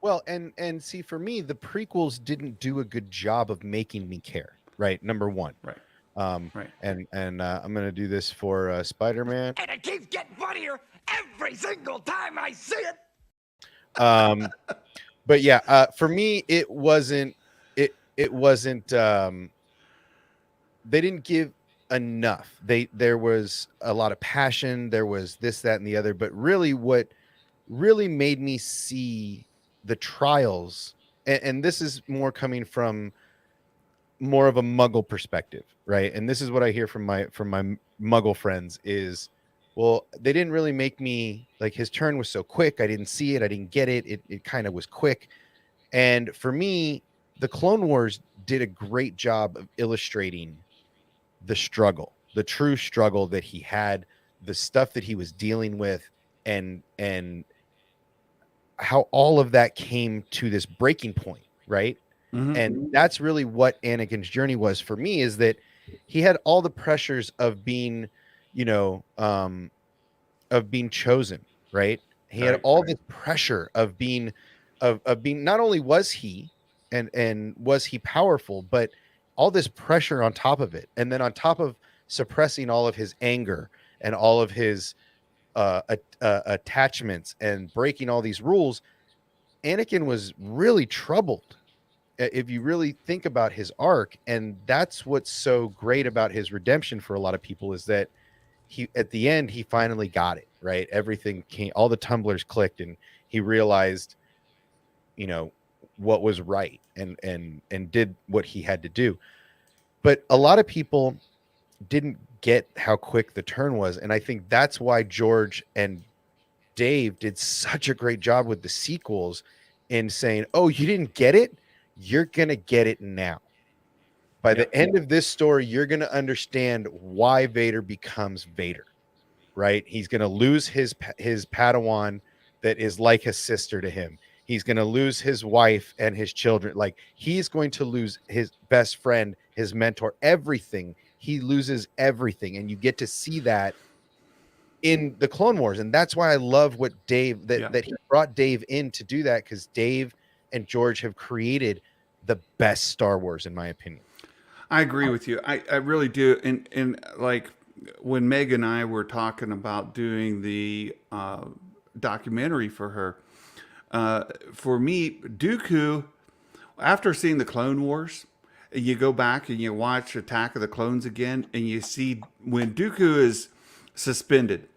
well, and see, for me, the prequels didn't do a good job of making me care. Right, number one. Right. Um, Right. and I'm gonna do this for Spider-Man. And it keeps getting funnier every single time I see it. Um, but yeah, for me, it wasn't. It wasn't. They didn't give enough. There was a lot of passion. There was this, that, and the other. But really, what really made me see the trials, and this is more coming from more of a Muggle perspective, right? And this is what I hear from my Muggle friends is, well, they didn't really make me like, his turn was so quick. I didn't see it. I didn't get it. It kind of was quick. And for me, the Clone Wars did a great job of illustrating the struggle, the true struggle that he had, the stuff that he was dealing with, and how all of that came to this breaking point, right? Mhm. And that's really what Anakin's journey was for me, is that he had all the pressures of being, you know, of being chosen, right? He had Right, all right. this pressure of being of being, not only was he and was he powerful, but all this pressure on top of it. And then on top of suppressing all of his anger and all of his attachments and breaking all these rules, Anakin was really troubled, if you really think about his arc. And that's what's so great about his redemption for a lot of people, is that he, at the end, he finally got it right. Everything came, all the tumblers clicked, and he realized, you know, what was right, and did what he had to do. But a lot of people didn't get how quick the turn was, and I think that's why George and Dave did such a great job with the sequels in saying, "Oh, you didn't get it? You're going to get it now. By Yeah. the end of this story, you're going to understand why Vader becomes Vader." Right? He's going to lose his Padawan that is like a sister to him. He's going to lose his wife and his children. Like, he's going to lose his best friend, his mentor, everything. He loses everything, and you get to see that in the Clone Wars. And that's why I love what Dave, Yeah. that he brought Dave in to do that, because Dave and George have created the best Star Wars, in my opinion. I agree with you. I really do. And like when Meg and I were talking about doing the documentary for her, for me, Dooku, after seeing the Clone Wars, you go back and you watch Attack of the Clones again, and you see when Dooku is suspended,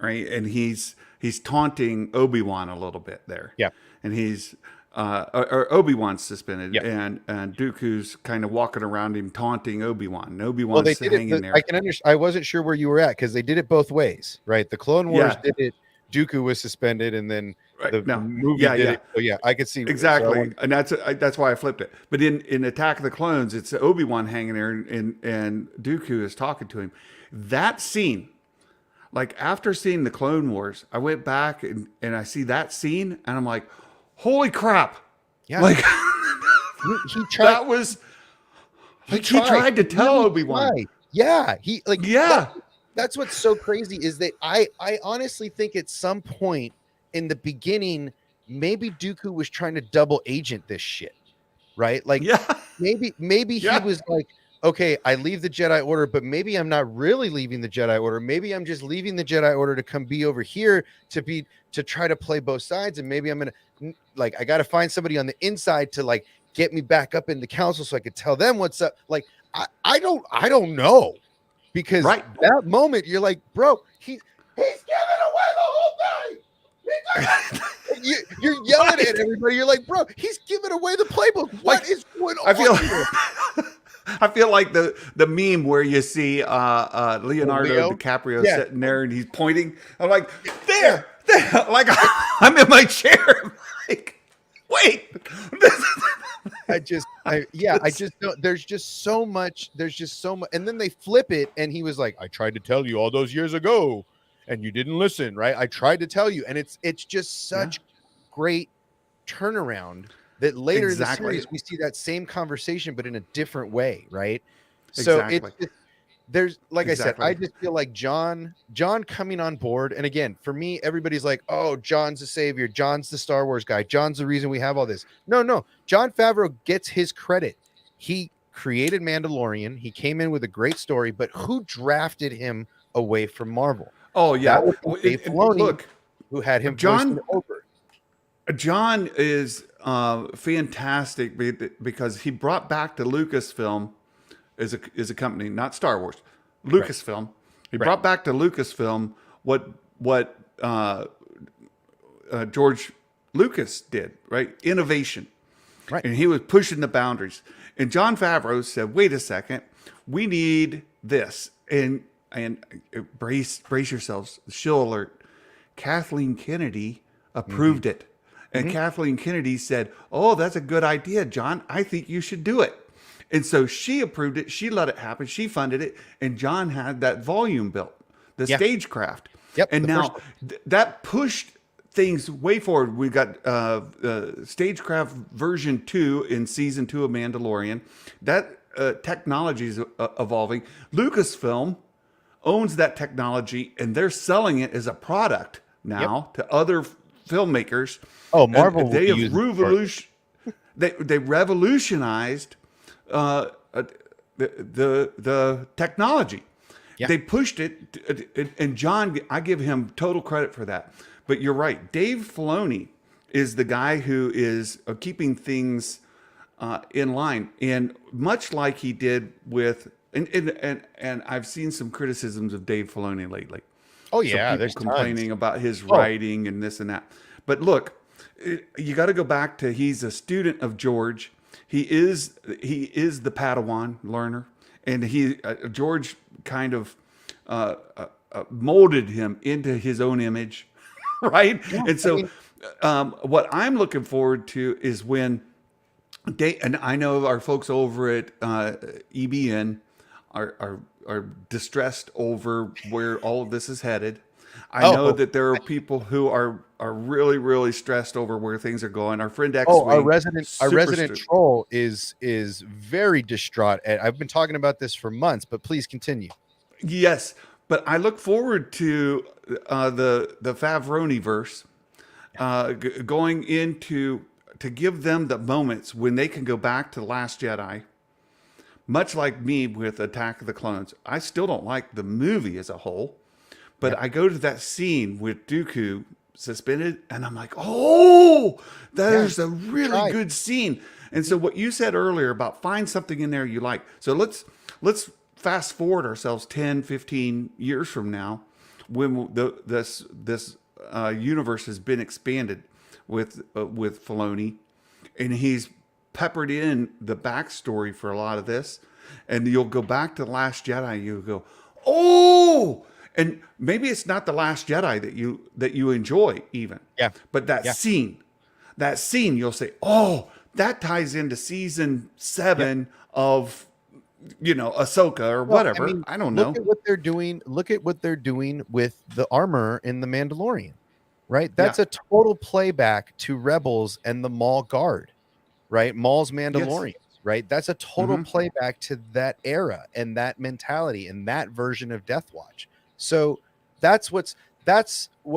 right, and he's taunting Obi-Wan a little bit there, Yeah. and he's or Obi-Wan's suspended, Yeah. and Dooku's kind of walking around him taunting Obi-Wan. And Well, Obi-Wan's they did it. hanging there. I can understand. I wasn't sure where you were at, because they did it both ways, right? The Clone Wars Yeah. did it. Dooku was suspended, and then Right. the No. movie Yeah, did yeah. it. So yeah, I could see so I Exactly, wanted- and that's why I flipped it. But in Attack of the Clones, it's Obi-Wan hanging there, and Dooku is talking to him. That scene, like after seeing the Clone Wars, I went back and I see that scene, and I'm like, holy crap! Yeah. Like he tried. that was like he tried to tell Really Obi-Wan. tried. Yeah, he like Yeah, that's what's so crazy, is that I honestly think at some point in the beginning, maybe Dooku was trying to double agent this shit, right? Like yeah, maybe Yeah. he was like, okay, I leave the Jedi Order, but maybe I'm not really leaving the Jedi Order. Maybe I'm just leaving the Jedi Order to come be over here to try to play both sides. And maybe I'm gonna like I gotta find somebody on the inside to like get me back up in the council so I could tell them what's up. Like I don't know. Because Right. that moment you're like, bro, he's giving away the whole thing. You're yelling Right. at everybody. You're like, bro, he's giving away the playbook. What is going on? I feel here? I feel like the meme where you see Leonardo Leo? DiCaprio Yeah. sitting there and he's pointing. I'm like, there. Like I'm in my chair. I'm like, wait. I just don't. There's just so much. And then they flip it, and he was like, "I tried to tell you all those years ago, and you didn't listen, right? I tried to tell you." And it's just such great turnaround that later in the series we see that same conversation, but in a different way, right? So Exactly. there's like Exactly. I said, I just feel like John coming on board, and again, for me, everybody's like, oh, John's the savior, John's the Star Wars guy, John's the reason we have all this. No, Jon Favreau gets his credit. He created Mandalorian, he came in with a great story, but who drafted him away from Marvel? Oh yeah. That was Dave Filoni, Look, who had him voicing it over. John is fantastic because he brought back to Lucasfilm is a company, not Star Wars, Lucasfilm. He brought back to Lucasfilm what George Lucas did, right? Innovation, Right. and he was pushing the boundaries. And Jon Favreau said, "Wait a second, we need this." And brace yourselves. Shill alert. Kathleen Kennedy approved it. And Kathleen Kennedy said, "Oh, that's a good idea, John. I think you should do it." And so she approved it. She let it happen. She funded it. And John had that volume built, the stagecraft. Yep, And the now that pushed things way forward. We got stagecraft version 2 in season 2 of Mandalorian. That technology is evolving. Lucasfilm owns that technology, and they're selling it as a product now to other filmmakers. Oh, Marvel will They be have using they revolutionized the technology. Yeah. They pushed it, and John, I give him total credit for that. But you're right, Dave Filoni is the guy who is keeping things in line, and much like he did with and I've seen some criticisms of Dave Filoni lately. Oh So yeah, people there's complaining tons. about his writing and this and that. But look, you got to go back to he's a student of George. He is the Padawan learner, and George kind of molded him into his own image, right? Yeah, And so, what I'm looking forward to is when and I know our folks over at EBN are distressed over where all of this is headed. I know that there are people who are really, really stressed over where things are going. Our friend X. our resident troll is very distraught. And I've been talking about this for months, but please continue. Yes, but I look forward to the Favroni verse going into to give them the moments when they can go back to the Last Jedi. Much like me with Attack of the Clones, I still don't like the movie as a whole, but I go to that scene with Dooku suspended, and I'm like, oh, there's a really good scene. And so what you said earlier about find something in there you like. So let's fast forward ourselves 10, 15 years from now, when this universe has been expanded with Filoni, and he's peppered in the backstory for a lot of this, and you'll go back to the Last Jedi. You go, oh, and maybe it's not the Last Jedi that you enjoy even, but that scene, you'll say, oh, that ties into season 7 of Ahsoka or whatever. I don't know. Look at what they're doing. Look at what they're doing with the armor in the Mandalorian, right? That's a total playback to Rebels and the Maul Guard, right? Maul's Mandalorians, right? That's a total playback to that era and that mentality and that version of Death Watch. So that's what's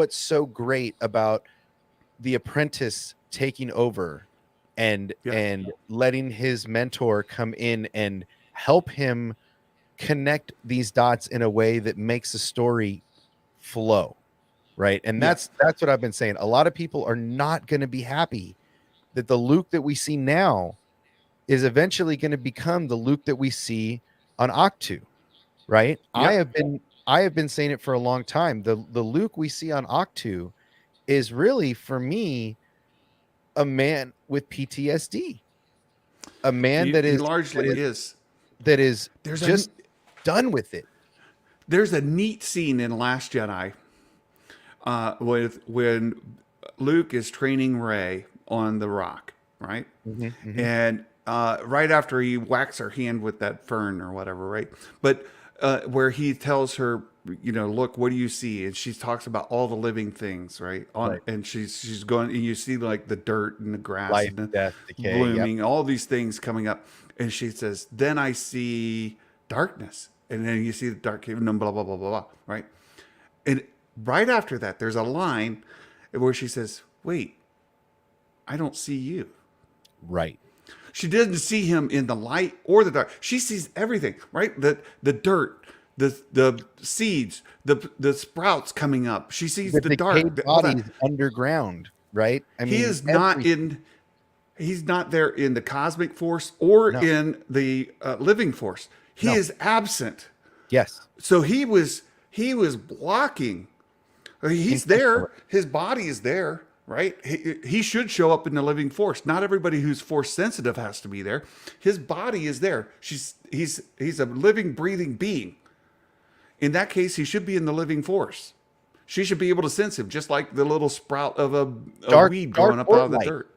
so great about the apprentice taking over and letting his mentor come in and help him connect these dots in a way that makes the story flow, right? And Yeah. that's what I've been saying. A lot of people are not going to be happy that the Luke that we see now is eventually going to become the Luke that we see on Octu, right? Yep. I have been saying it for a long time. The Luke we see on Octu is really, for me, a man with PTSD, a man He largely is. that is There's a just done with it. there's a neat scene in Last Jedi with when Luke is training Rey on the rock, right? Mhm, mhm. And right after he whacks her hand with that fern or whatever, right? But where he tells her, look, what do you see? And she talks about all the living things, right? Right. And she's going, and you see like the dirt and the grass Life, and the death, decay. Yep. blooming, all these things coming up. And she says, then I see darkness, and then you see the dark cave, and then blah blah blah blah blah, right? And right after that, there's a line where she says, wait, I don't see you. Right. She doesn't see him in the light or the dark. She sees everything, right? The dirt, the seeds, the sprouts coming up. She sees The the dark, decayed all that. bodies underground, right? I He mean, is not in. He's not there in the cosmic force or no. in the living force. He No. is absent. Yes. So he was blocking. He's there. His body is there, right? He should show up in the living force. Not everybody who's force sensitive has to be there. His body is there. He's a living, breathing being. In that case, he should be in the living force. She should be able to sense him, just like the little sprout of a weed growing up or out of the light. dirt.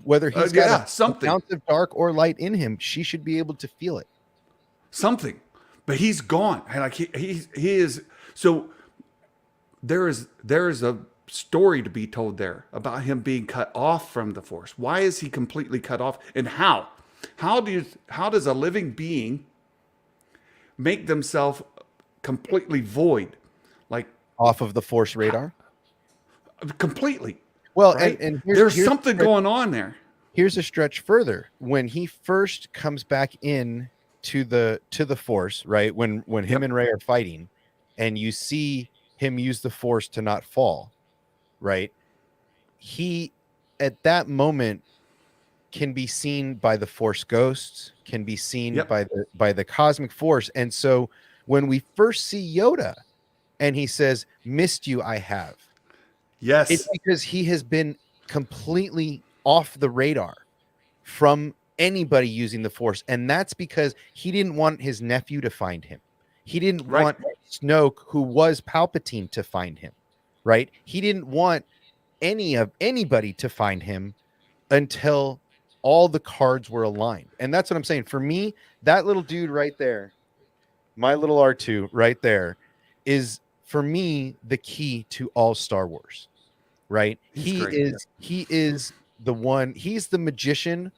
Whether he's got Yeah, an something. ounce of dark or light in him, she should be able to feel it. Something, but he's gone. And like he is. So there is a story to be told there about him being cut off from the force. Why is he completely cut off, and how? How does a living being make themselves completely void, like Off of the force radar. completely? Well, Right? and There's something going on there. here's a stretch further. When he first comes back in to the force, right? When him Yep. and Ray are fighting, and you see him use the force to not fall, right? He at that moment can be seen by the force ghosts, can be seen Yep. by the cosmic force. And so when we first see Yoda and he says, "Missed you, I have," it's Yes. because he has been completely off the radar from anybody using the force. And that's because he didn't want his nephew to find him. He didn't Right. want Snoke, who was Palpatine, to find him, right? He didn't want anybody to find him until all the cards were aligned. And that's what I'm saying. For me, that little dude right there, my little R2 right there, is for me the key to all Star Wars, right? He's He great. is the one, he's the magician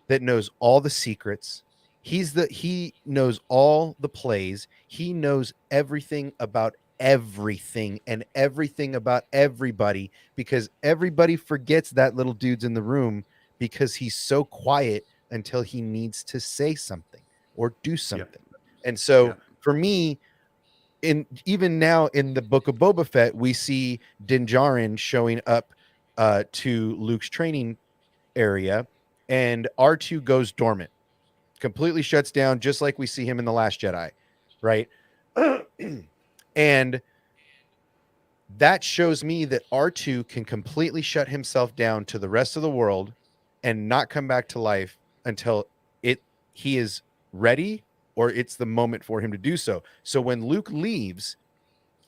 that knows all the secrets. He knows all the plays. He knows everything about everything and everything about everybody, because everybody forgets that little dude's in the room because he's so quiet until he needs to say something or do something. And so Yep. for me, in even now in the book of Boba Fett, we see Din Djarin showing up to Luke's training area, and R2 goes dormant, completely shuts down, just like we see him in The Last Jedi, right? And that shows me that R2 can completely shut himself down to the rest of the world and not come back to life until he is ready, or it's the moment for him to do so. So when Luke leaves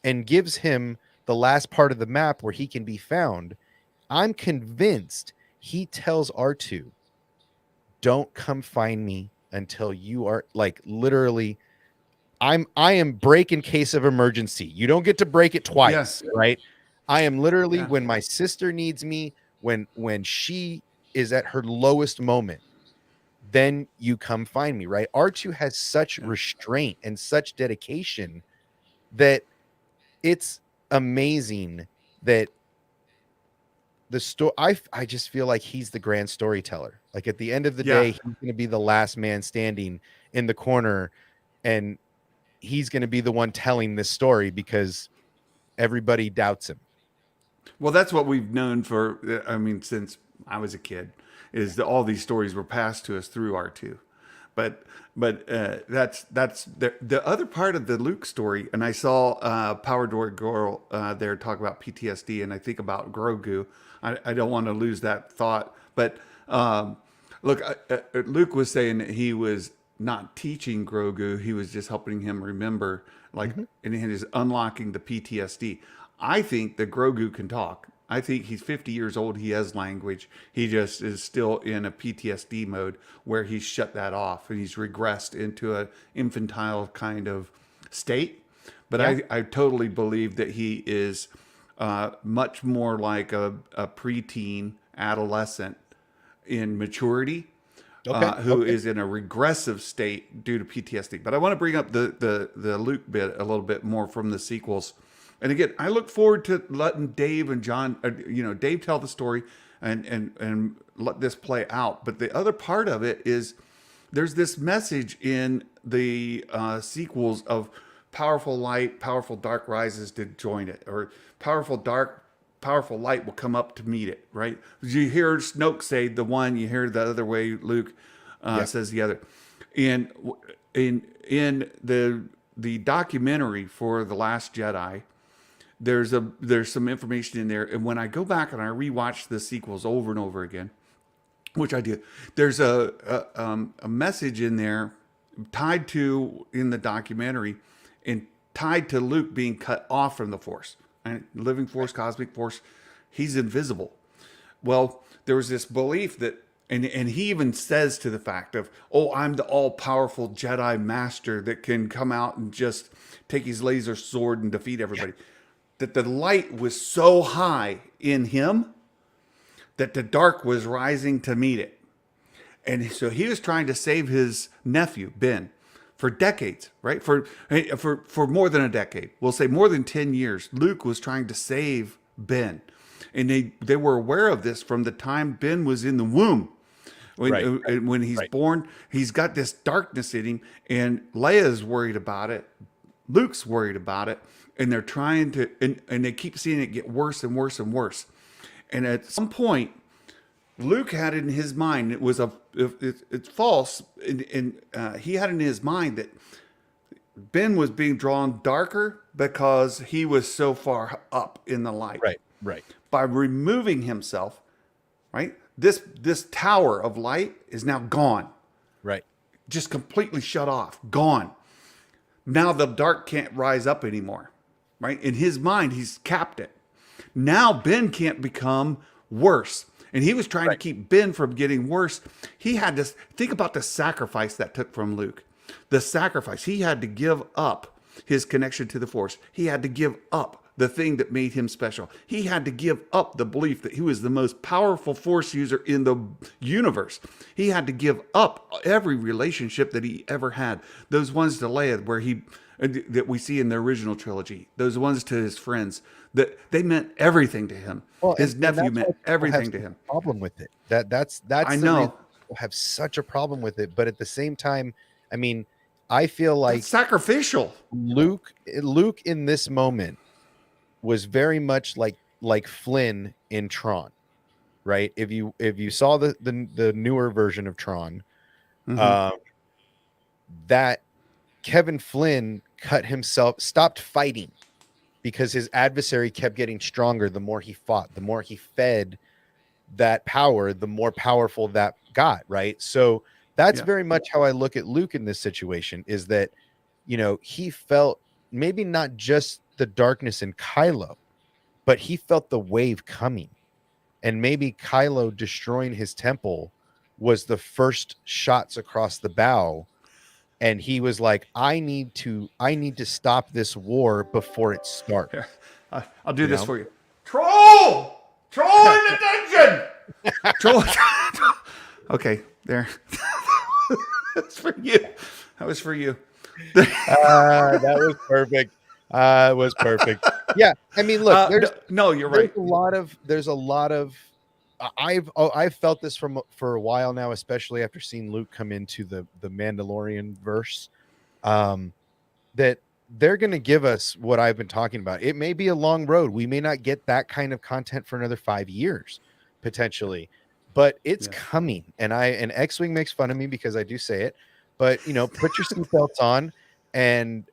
and gives him the last part of the map where he can be found, I'm convinced he tells R2, "Don't come find me until you are, like, literally, I am break in case of emergency. You don't get to break it twice, Yes. right? I am literally, Yeah. when my sister needs me, when she is at her lowest moment, then you come find me," right? R2 has such restraint and such dedication that it's amazing that the story, I just feel like he's the grand storyteller. Like at the end of the Yeah. day, he's going to be the last man standing in the corner, and he's going to be the one telling this story because everybody doubts him. Well, that's what we've known for, I mean, since I was a kid, is that all these stories were passed to us through R2. But that's the other part of the Luke story. And I saw Power Door Girl there talk about PTSD, and I think about Grogu. I don't want to lose that thought. But look, Luke was saying that he was not teaching Grogu; he was just helping him remember, like, and he is unlocking the PTSD. I think that Grogu can talk. I think he's 50 years old. He has language. He just is still in a PTSD mode where he's shut that off and he's regressed into an infantile kind of state. But Yeah. I totally believe that he is much more like a preteen adolescent in maturity, Okay. who is in a regressive state due to PTSD. But I want to bring up the Luke bit a little bit more from the sequels. And again, I look forward to letting Dave and John, Dave tell the story and let this play out. But the other part of it is there's this message in the sequels of powerful light, powerful dark rises to join it, or powerful dark, powerful light will come up to meet it, right? You hear Snoke say the one, you hear the other way Luke says the other. And in the documentary for The Last Jedi, there's some information in there, and when I go back and I rewatch the sequels over and over again, which I do, there's a message in there tied to in the documentary, and tied to Luke being cut off from the Force, and living Force, cosmic Force, he's invisible. Well, there was this belief that, and he even says to the fact of, oh, I'm the all-powerful Jedi master that can come out and just take his laser sword and defeat everybody. Yeah. That the light was so high in him that the dark was rising to meet it. And so he was trying to save his nephew, Ben, for decades, right? For more than a decade. We'll say more than 10 years. Luke was trying to save Ben. And they were aware of this from the time Ben was in the womb. When he's born, he's got this darkness in him, and Leia's worried about it. Luke's worried about it. And they're trying to, and they keep seeing it get worse and worse and worse. And at some point, Luke had in his mind, it's false, and he had in his mind that Ben was being drawn darker because he was so far up in the light. Right. By removing himself, right? This tower of light is now gone. Right. Just completely shut off, gone. Now the dark can't rise up anymore, right? In his mind, he's capped it. Now Ben can't become worse. And he was trying to keep Ben from getting worse. He had to think about the sacrifice that took from Luke. The sacrifice. He had to give up his connection to the Force. He had to give up the thing that made him special. He had to give up the belief that he was the most powerful Force user in the universe. He had to give up every relationship that he ever had. Those ones to Leia that we see in the original trilogy. Those ones to his friends. That they meant everything to him. Well, his nephew meant everything to him. Problem with it. That's I know. Have such a problem with it, but at the same time, I mean, I feel like it's sacrificial. Luke in this moment was very much like Flynn in Tron, right? If you saw the newer version of Tron, that Kevin Flynn stopped fighting because his adversary kept getting stronger. The more he fought, the more he fed that power, the more powerful that got, right? So that's very much how I look at Luke in this situation, is that, he felt maybe not just the darkness in Kylo, but he felt the wave coming. And maybe Kylo destroying his temple was the first shots across the bow. And he was like, I need to stop this war before it starts. Here, I'll do this for you. Troll in the dungeon. Troll. Okay, there. That's for you. That was for you. That was perfect. It was perfect. Yeah, I mean, look, no, you're right. There's a lot of I've felt this for a while now, especially after seeing Luke come into the Mandalorian verse, that they're going to give us what I've been talking about. It may be a long road. We may not get that kind of content for another 5 years potentially, but it's coming. And X-Wing makes fun of me because I do say it, but put your seatbelts on and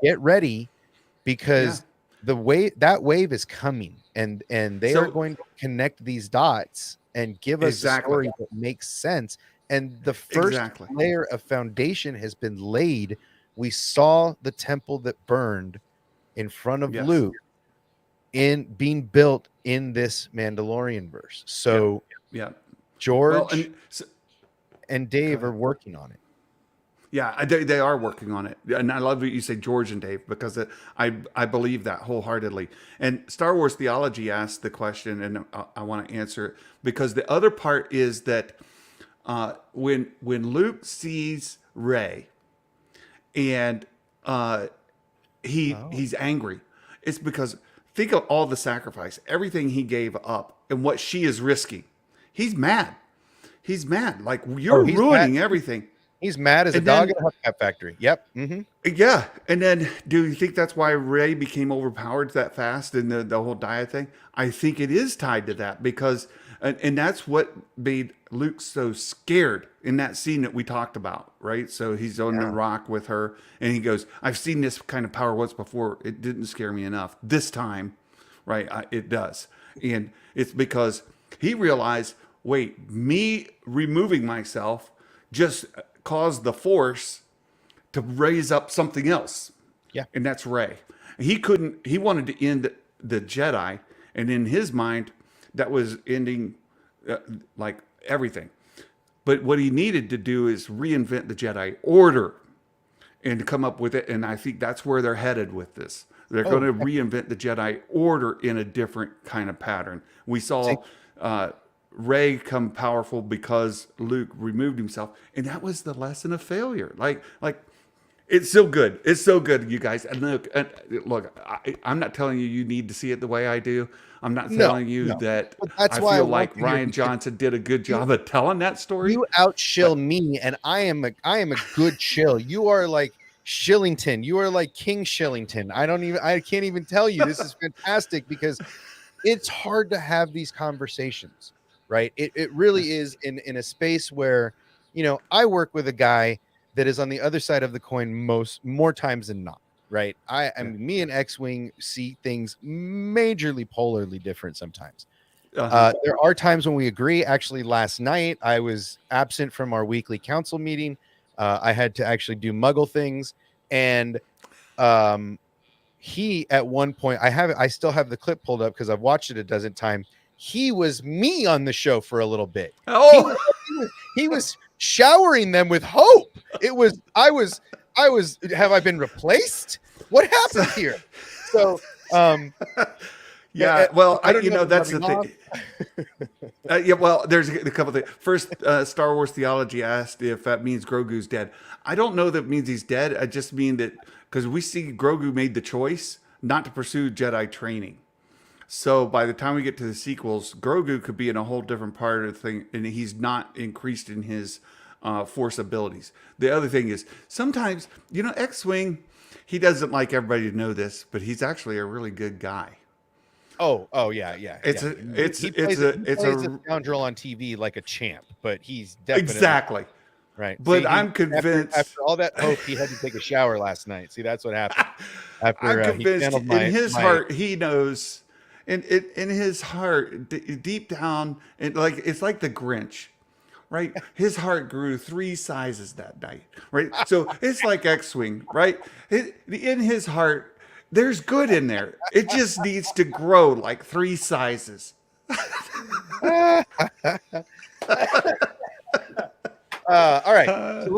get ready, because the wave is coming, and they are going to connect these dots and give us a story that makes sense. And the first layer of foundation has been laid. We saw the temple that burned in front of Luke in being built in this Mandalorian verse. So George and Dave are working on it. Yeah, they are working on it. And I love that you say George and Dave, because I believe that wholeheartedly. And Star Wars Theology asked the question, and I want to answer it, because the other part is that when Luke sees Rey and he's angry, it's because think of all the sacrifice, everything he gave up and what she is risking. He's mad. He's mad. Like, you're ruining everything. He's mad as a dog in a Hubcap factory. Yep. Mm-hmm. Yeah. And then, do you think that's why Rey became overpowered that fast in the whole diet thing? I think it is tied to that, because, and that's what made Luke so scared in that scene that we talked about, right? So he's on the rock with her, and he goes, I've seen this kind of power once before. It didn't scare me enough. This time, right, it does. And it's because he realized, wait, me removing myself just caused the Force to raise up something else. Yeah. And that's Rey. He wanted to end the Jedi, and in his mind, that was ending like everything. But what he needed to do is reinvent the Jedi Order and to come up with it. And I think that's where they're headed with this. They're going to reinvent the Jedi Order in a different kind of pattern. We saw Rey come powerful because Luke removed himself, and that was the lesson of failure. Like it's so good. It's so good, you guys. And look, I'm not telling you need to see it the way I do. I'm not telling you that I feel like Ryan Johnson did a good job of telling that story. You outshill me, and I am a good shill. You are like Shillington. You are like King Shillington. I can't even tell you. This is fantastic, because it's hard to have these conversations, right? It really is in a space where, I work with a guy that is on the other side of the coin more times than not, right? Me and X-Wing see things majorly polarly different sometimes. There are times when we agree. Actually, last night I was absent from our weekly council meeting. I had to actually do Muggle things, and he at one point, I still have the clip pulled up because I've watched it a dozen times. He was me on the show for a little bit. Oh, he was showering them with hope. I was have I been replaced? What happened here? So yeah, well, that's the thing. Well, there's a couple things. First, Star Wars Theology asked if that means Grogu's dead. I don't know that means he's dead. I just mean that because we see Grogu made the choice not to pursue Jedi training. So by the time we get to the sequels, Grogu could be in a whole different part of the thing, and he's not increased in his Force abilities. The other thing is, sometimes, X-Wing, he doesn't like everybody to know this, but he's actually a really good guy. Oh yeah. He plays a scoundrel on TV like a champ, but he's definitely exactly right. But I'm convinced after all that hope, he had to take a shower last night. See, that's what happened. I'm convinced in his heart, he knows. In his heart, deep down, and it's like the Grinch, right? His heart grew 3 sizes that night, right? So it's like X-Wing, right? In his heart, there's good in there. It just needs to grow like 3 sizes. All right, so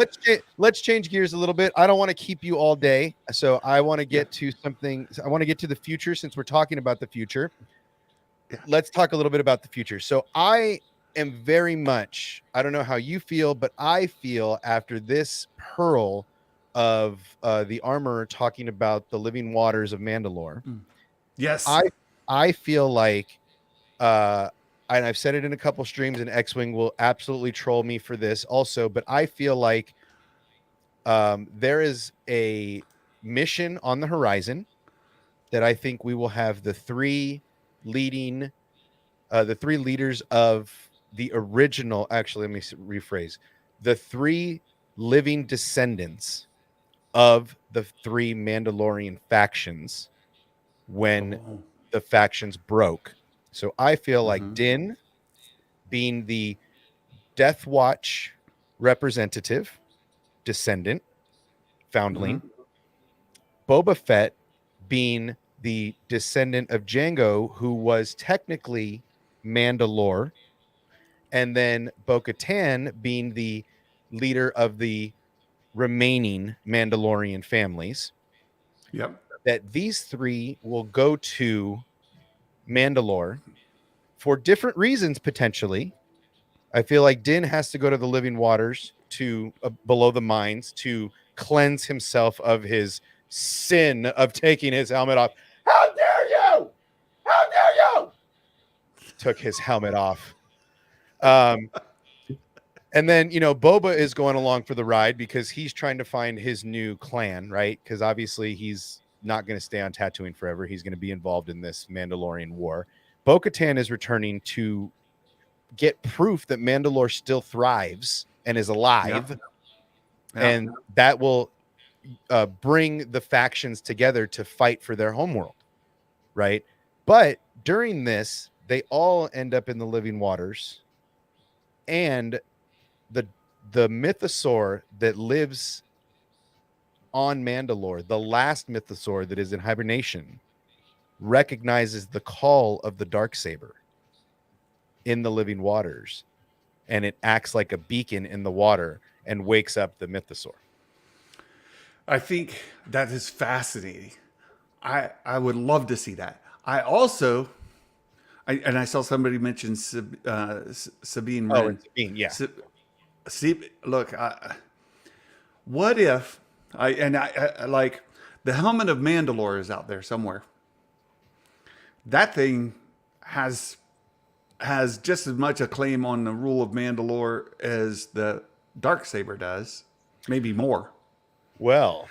let's change gears a little bit. I don't want to keep you all day, so I want to get to something. I want to get to the future, since we're talking about the future. Let's talk a little bit about the future. So I am very much, I don't know how you feel, but I feel after this pearl of the armor talking about the living waters of Mandalore. Yes, I feel like I and I've said it in a couple streams, and X-Wing will absolutely troll me for this also, but I feel like there is a mission on the horizon that I think we will have the three leading, the three leaders of the original. Actually, let me rephrase: the three living descendants of the three Mandalorian factions when the factions broke. So I feel like Din being the Death Watch representative, descendant, foundling, Boba Fett being the descendant of Jango, who was technically Mandalore, and then Bo-Katan being the leader of the remaining Mandalorian families. Yep. That these three will go to Mandalore for different reasons, potentially. I feel like Din has to go to the living waters to below the mines to cleanse himself of his sin of taking his helmet off. How dare you? How dare you? Took his helmet off. And then, Boba is going along for the ride because he's trying to find his new clan, right? Because obviously he's not going to stay on Tatooine forever. He's going to be involved in this Mandalorian war. Bo-Katan is returning to get proof that Mandalore still thrives and is alive. Yeah. And that will bring the factions together to fight for their homeworld, right? But during this, they all end up in the living waters, and the mythosaur that lives on Mandalore, the last mythosaur that is in hibernation, recognizes the call of the Darksaber in the living waters, and it acts like a beacon in the water and wakes up the mythosaur. I think that is fascinating. I would love to see that. I also, I saw somebody mention Sabine Wren. Oh, and Sabine, yeah. Look, what if I like the helmet of Mandalore is out there somewhere. That thing has just as much a claim on the rule of Mandalore as the Darksaber does, maybe more. Well,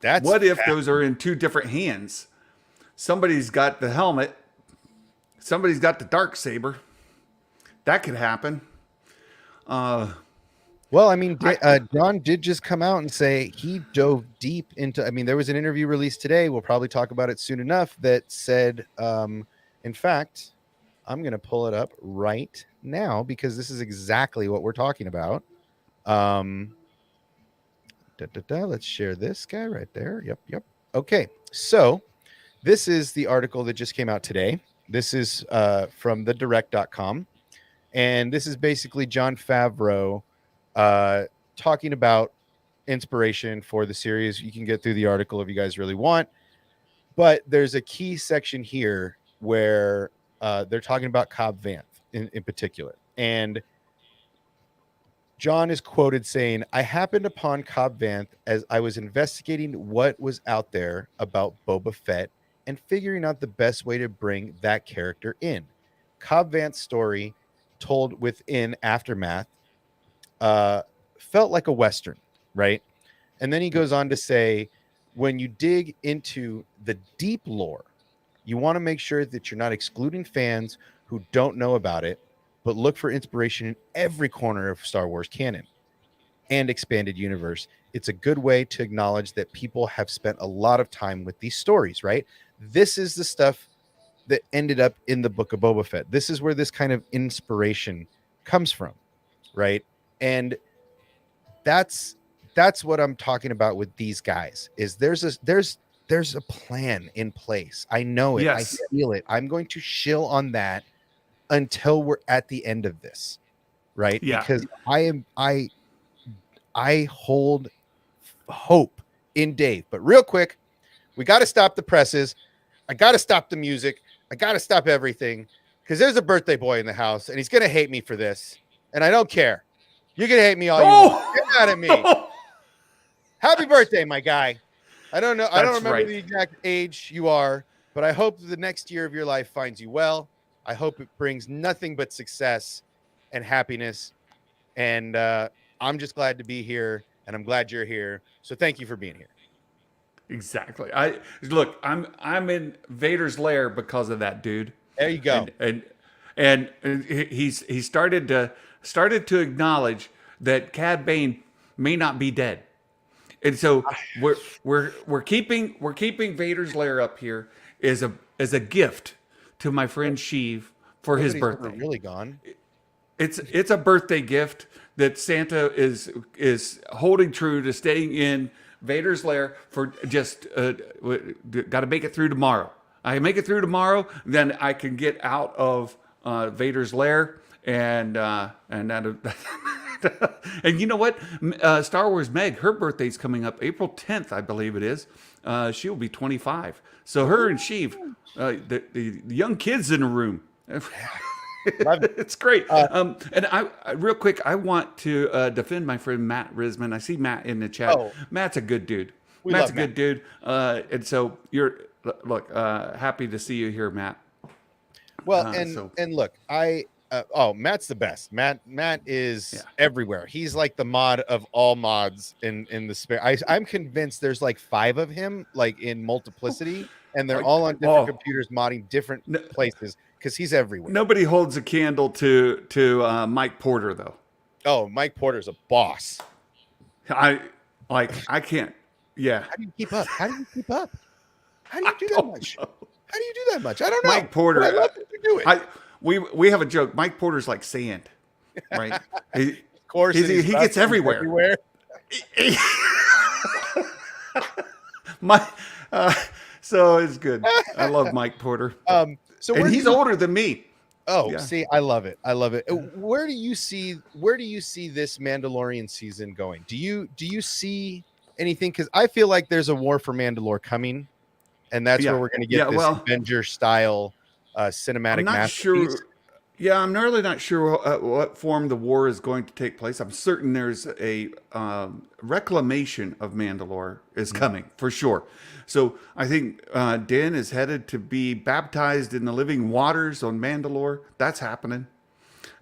that's what if those are in two different hands? Somebody's got the helmet, somebody's got the Darksaber. That could happen. Well, I mean, John did just come out and say he dove deep into. I mean, there was an interview released today. We'll probably talk about it soon enough. That said, in fact, I'm going to pull it up right now because this is exactly what we're talking about. Let's share this guy right there. Yep. Okay, so this is the article that just came out today. This is from thedirect.com, and this is basically Jon Favreau talking about inspiration for the series. You can get through the article if you guys really want, but there's a key section here where they're talking about Cobb Vanth in particular, and John is quoted saying, "I happened upon Cobb Vanth as I was investigating what was out there about Boba Fett and figuring out the best way to bring that character in. Cobb Vanth's story, told within Aftermath, felt like a Western, right?" And then he goes on to say, when you dig into the deep lore, you want to make sure that you're not excluding fans who don't know about it, but look for inspiration in every corner of Star Wars canon and expanded universe. It's a good way to acknowledge that people have spent a lot of time with these stories, right? This is the stuff that ended up in the Book of Boba Fett. This is where this kind of inspiration comes from, right? And that's what I'm talking about with these guys. Is there's a plan in place. I know it. Yes. I feel it. I'm going to shill on that until we're at the end of this, right? Yeah. Because I hold hope in Dave. But real quick, we got to stop the presses. I got to stop the music. I got to stop everything because there's a birthday boy in the house and he's going to hate me for this. And I don't care. You can hate me all you want. Get mad at me. Happy birthday, my guy. I don't know. I don't remember the exact age you are, but I hope the next year of your life finds you well. I hope it brings nothing but success and happiness. And I'm just glad to be here, and I'm glad you're here. So thank you for being here. Exactly. I look. I'm in Vader's lair because of that, dude. There you go. And he started to acknowledge that Cad Bane may not be dead, and so we're keeping Vader's lair up here as a gift to my friend Sheev for his Nobody's ever birthday. really gone. It's a birthday gift that Santa is holding true to staying in Vader's lair for just got to make it through tomorrow. I make it through tomorrow, then I can get out of Vader's lair and that. And you know what? Star Wars Meg, her birthday's coming up April 10th, I believe it is. She'll be 25. So her and Sheev, the young kids in the room. It's great. And I real quick, I want to defend my friend Matt Risman. I see Matt in the chat. Oh. Matt's a good dude. We Matt's a love good dude. And so happy to see you here, Matt. Well, and look, Matt's the best. Matt is everywhere. He's like the mod of all mods in the space. I'm convinced there's like 5 of him, like in multiplicity, and they're all on different computers modding different places because he's everywhere. Nobody holds a candle to Mike Porter though. Oh, Mike Porter's a boss. I can't. Yeah. How do you keep up? How do you keep up? How do you do that much? How do you do that much? I don't know. Mike Porter. I love that you do it. We have a joke. Mike Porter's like sand, right? Of course, he gets everywhere. So it's good. I love Mike Porter. So and he's older than me. Oh, see, I love it. I love it. Where do you see this Mandalorian season going? Do you see anything? Because I feel like there's a war for Mandalore coming, and that's where we're going to get this Avenger style cinematic masterpiece. Yeah, I'm really not sure what form the war is going to take place. I'm certain there's a reclamation of Mandalore is coming for sure. So I think Din is headed to be baptized in the living waters on Mandalore. That's happening.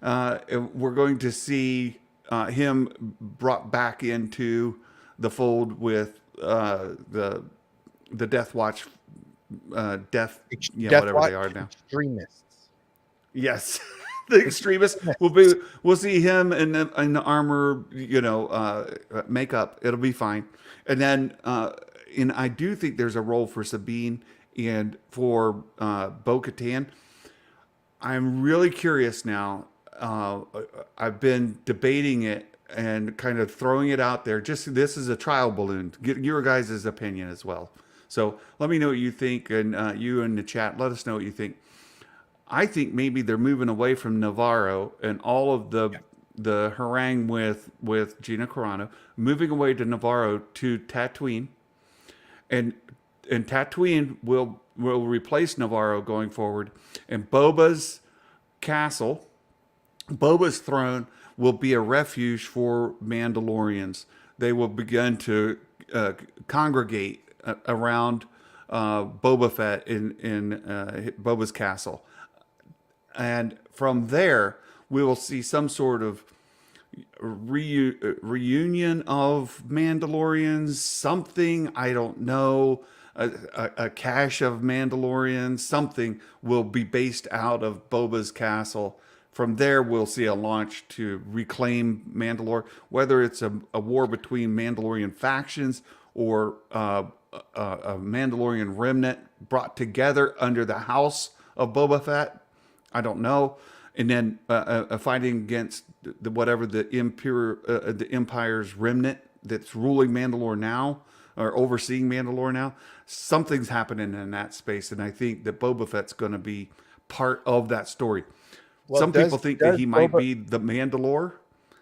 We're going to see him brought back into the fold with the Death Watch, whatever they are now. Extremists. Yes, the extremists. We'll see him in the armor, makeup. It'll be fine. And then, and I do think there's a role for Sabine and for Bo-Katan. I'm really curious now. I've been debating it and kind of throwing it out there. Just this is a trial balloon. Get your guys' opinion as well. So let me know what you think, and you in the chat, let us know what you think. I think maybe they're moving away from Navarro and all of the harangue with Gina Carano, moving away to Navarro to Tatooine, and Tatooine will replace Navarro going forward, and Boba's castle, Boba's throne will be a refuge for Mandalorians. They will begin to congregate around Boba Fett in Boba's castle. And from there, we will see some sort of reunion of Mandalorians, something, I don't know, a cache of Mandalorians, something will be based out of Boba's castle. From there, we'll see a launch to reclaim Mandalore, whether it's a war between Mandalorian factions or a Mandalorian remnant brought together under the house of Boba Fett. I don't know. And then fighting against the Empire's remnant that's ruling Mandalore now, or overseeing Mandalore now. Something's happening in that space, and I think that Boba Fett's going to be part of that story. Well, some people think that he might be the Mandalore.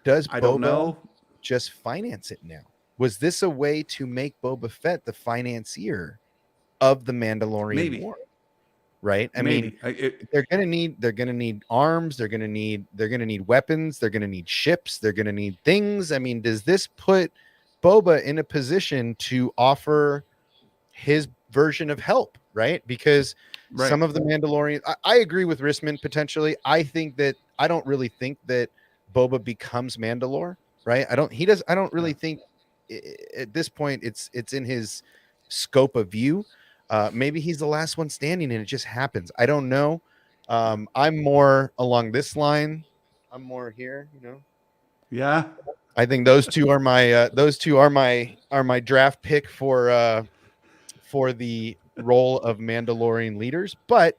I don't know. Just finance it now. Was this a way to make Boba Fett the financier of the Mandalorian War? Right. I mean, they're gonna need arms. They're gonna need weapons. They're gonna need ships. They're gonna need things. I mean, does this put Boba in a position to offer his version of help? right? Because Right. some of the Mandalorian, I agree with Risman potentially. I don't really think that Boba becomes Mandalore, right? I don't really think at this point it's in his scope of view. Maybe he's the last one standing and it just happens. I don't know. I'm more along this line. I'm more here, you know. Yeah. I think those two are my draft pick for the role of Mandalorian leaders. But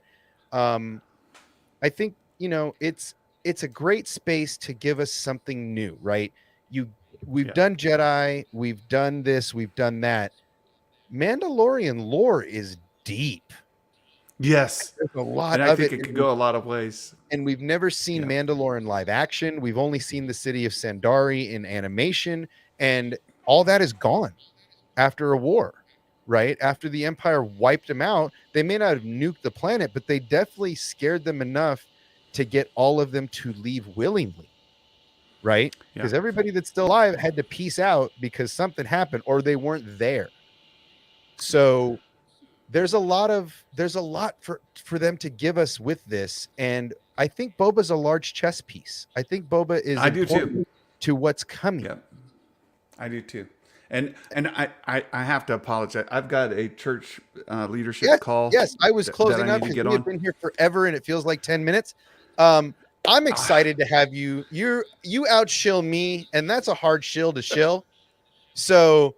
I think, you know, it's a great space to give us something new, right? You We've Yeah. done Jedi, we've done this, we've done that. Mandalorian lore is deep. Yes. There's a lot And I of think it, it could go a lot of ways. and we've never seen Yeah. Mandalore in live action. We've only seen the city of Sandari in animation, and all that is gone after a war, right? After the Empire wiped them out, they may not have nuked the planet, but they definitely scared them enough to get all of them to leave willingly, right? Yeah. Because everybody that's still alive had to peace out because something happened or they weren't there. So there's a lot for them to give us with this, and I think Boba's a large chess piece. I think Boba is I do too. important to what's coming. Yeah. I do too. And I have to apologize. I've got a church leadership Yes, call yes, I was that I closing up need to because get we have on. been here forever and it feels like 10 minutes. I'm excited to have you. You outshill me, and that's a hard shill to shill. So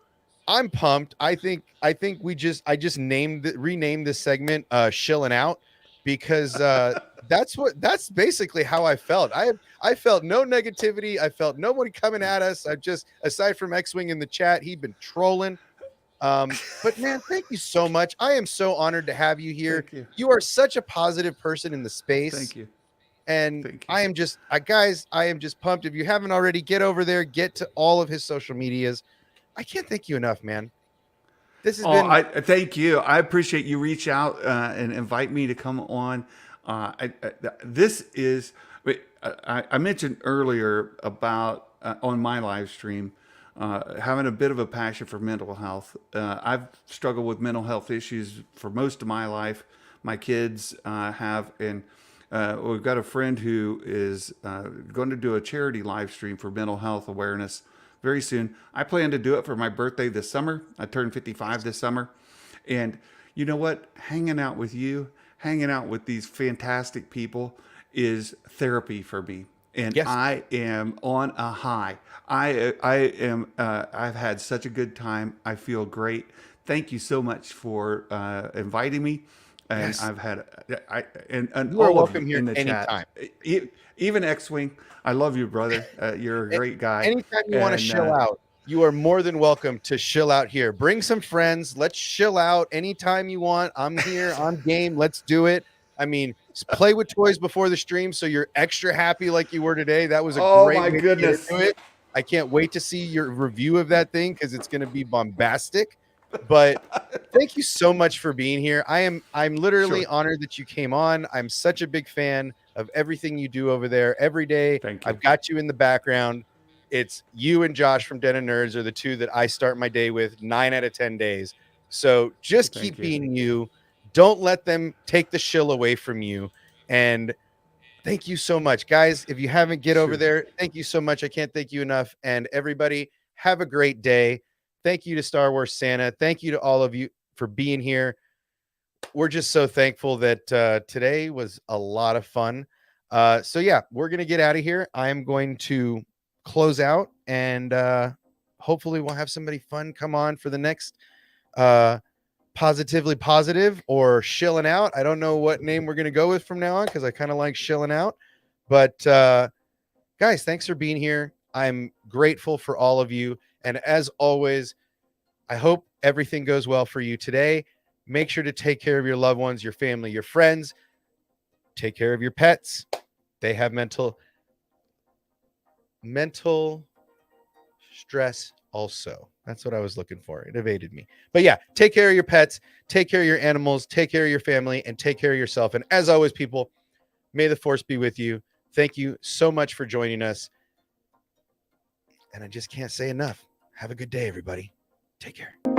I'm pumped. I think I just renamed this segment shilling out because that's basically how I felt. I felt no negativity. I felt nobody coming at us. I just, aside from X-Wing in the chat, he'd been trolling. But man, thank you so much. I am so honored to have you here. Thank you. You are such a positive person in the space. Thank you. And Thank you. I am just, guys, I am just pumped. If you haven't already, get over there, get to all of his social medias. I can't thank you enough, man. This has Oh, been, I thank you. I appreciate you reach out and invite me to come on. This is. I mentioned earlier about on my live stream having a bit of a passion for mental health. I've struggled with mental health issues for most of my life. My kids have, and we've got a friend who is going to do a charity live stream for mental health awareness very soon. I plan to do it for my birthday this summer. I turned 55 this summer. And you know what? Hanging out with you, hanging out with these fantastic people is therapy for me. And yes, I am on a high. I've had such a good time. I feel great. Thank you so much for inviting me. And yes. I've had, and You are all of you welcome here in the anytime. chat, even X-Wing. I love you, brother. You're a great guy. Anytime you want to And shill out, you are more than welcome to shill out here. Bring some friends. Let's shill out anytime you want. I'm here. I'm game. Let's do it. I mean, play with toys before the stream so you're extra happy like you were today. That was a oh great my way to get goodness. into it. I can't wait to see your review of that thing because it's going to be bombastic. But thank you so much for being here. I'm literally Sure. honored that you came on. I'm such a big fan of everything you do over there every day. Thank you. I've got you in the background. It's you and Josh from Den of Nerds are the two that I start my day with 9 out of 10 days. So just Thank keep you. being you. Don't let them take the shill away from you. And thank you so much, guys. If you haven't, get over Sure. there. Thank you so much. I can't thank you enough. And everybody, have a great day. Thank you to Star Wars Santa. Thank you to all of you for being here. We're just so thankful that today was a lot of fun. So yeah, we're gonna get out of here. I'm going to close out, and hopefully we'll have somebody fun come on for the next positively positive or shilling out. I don't know what name we're gonna go with from now on because I kind of like shilling out. But guys, thanks for being here. I'm grateful for all of you, and as always, I hope everything goes well for you today. Make sure to take care of your loved ones, your family, your friends. Take care of your pets. They have mental stress also. That's what I was looking for. It evaded me. But yeah, take care of your pets, take care of your animals, take care of your family, and take care of yourself. And as always, people, may the force be with you. Thank you so much for joining us. And I just can't say enough. Have a good day, everybody. Take care.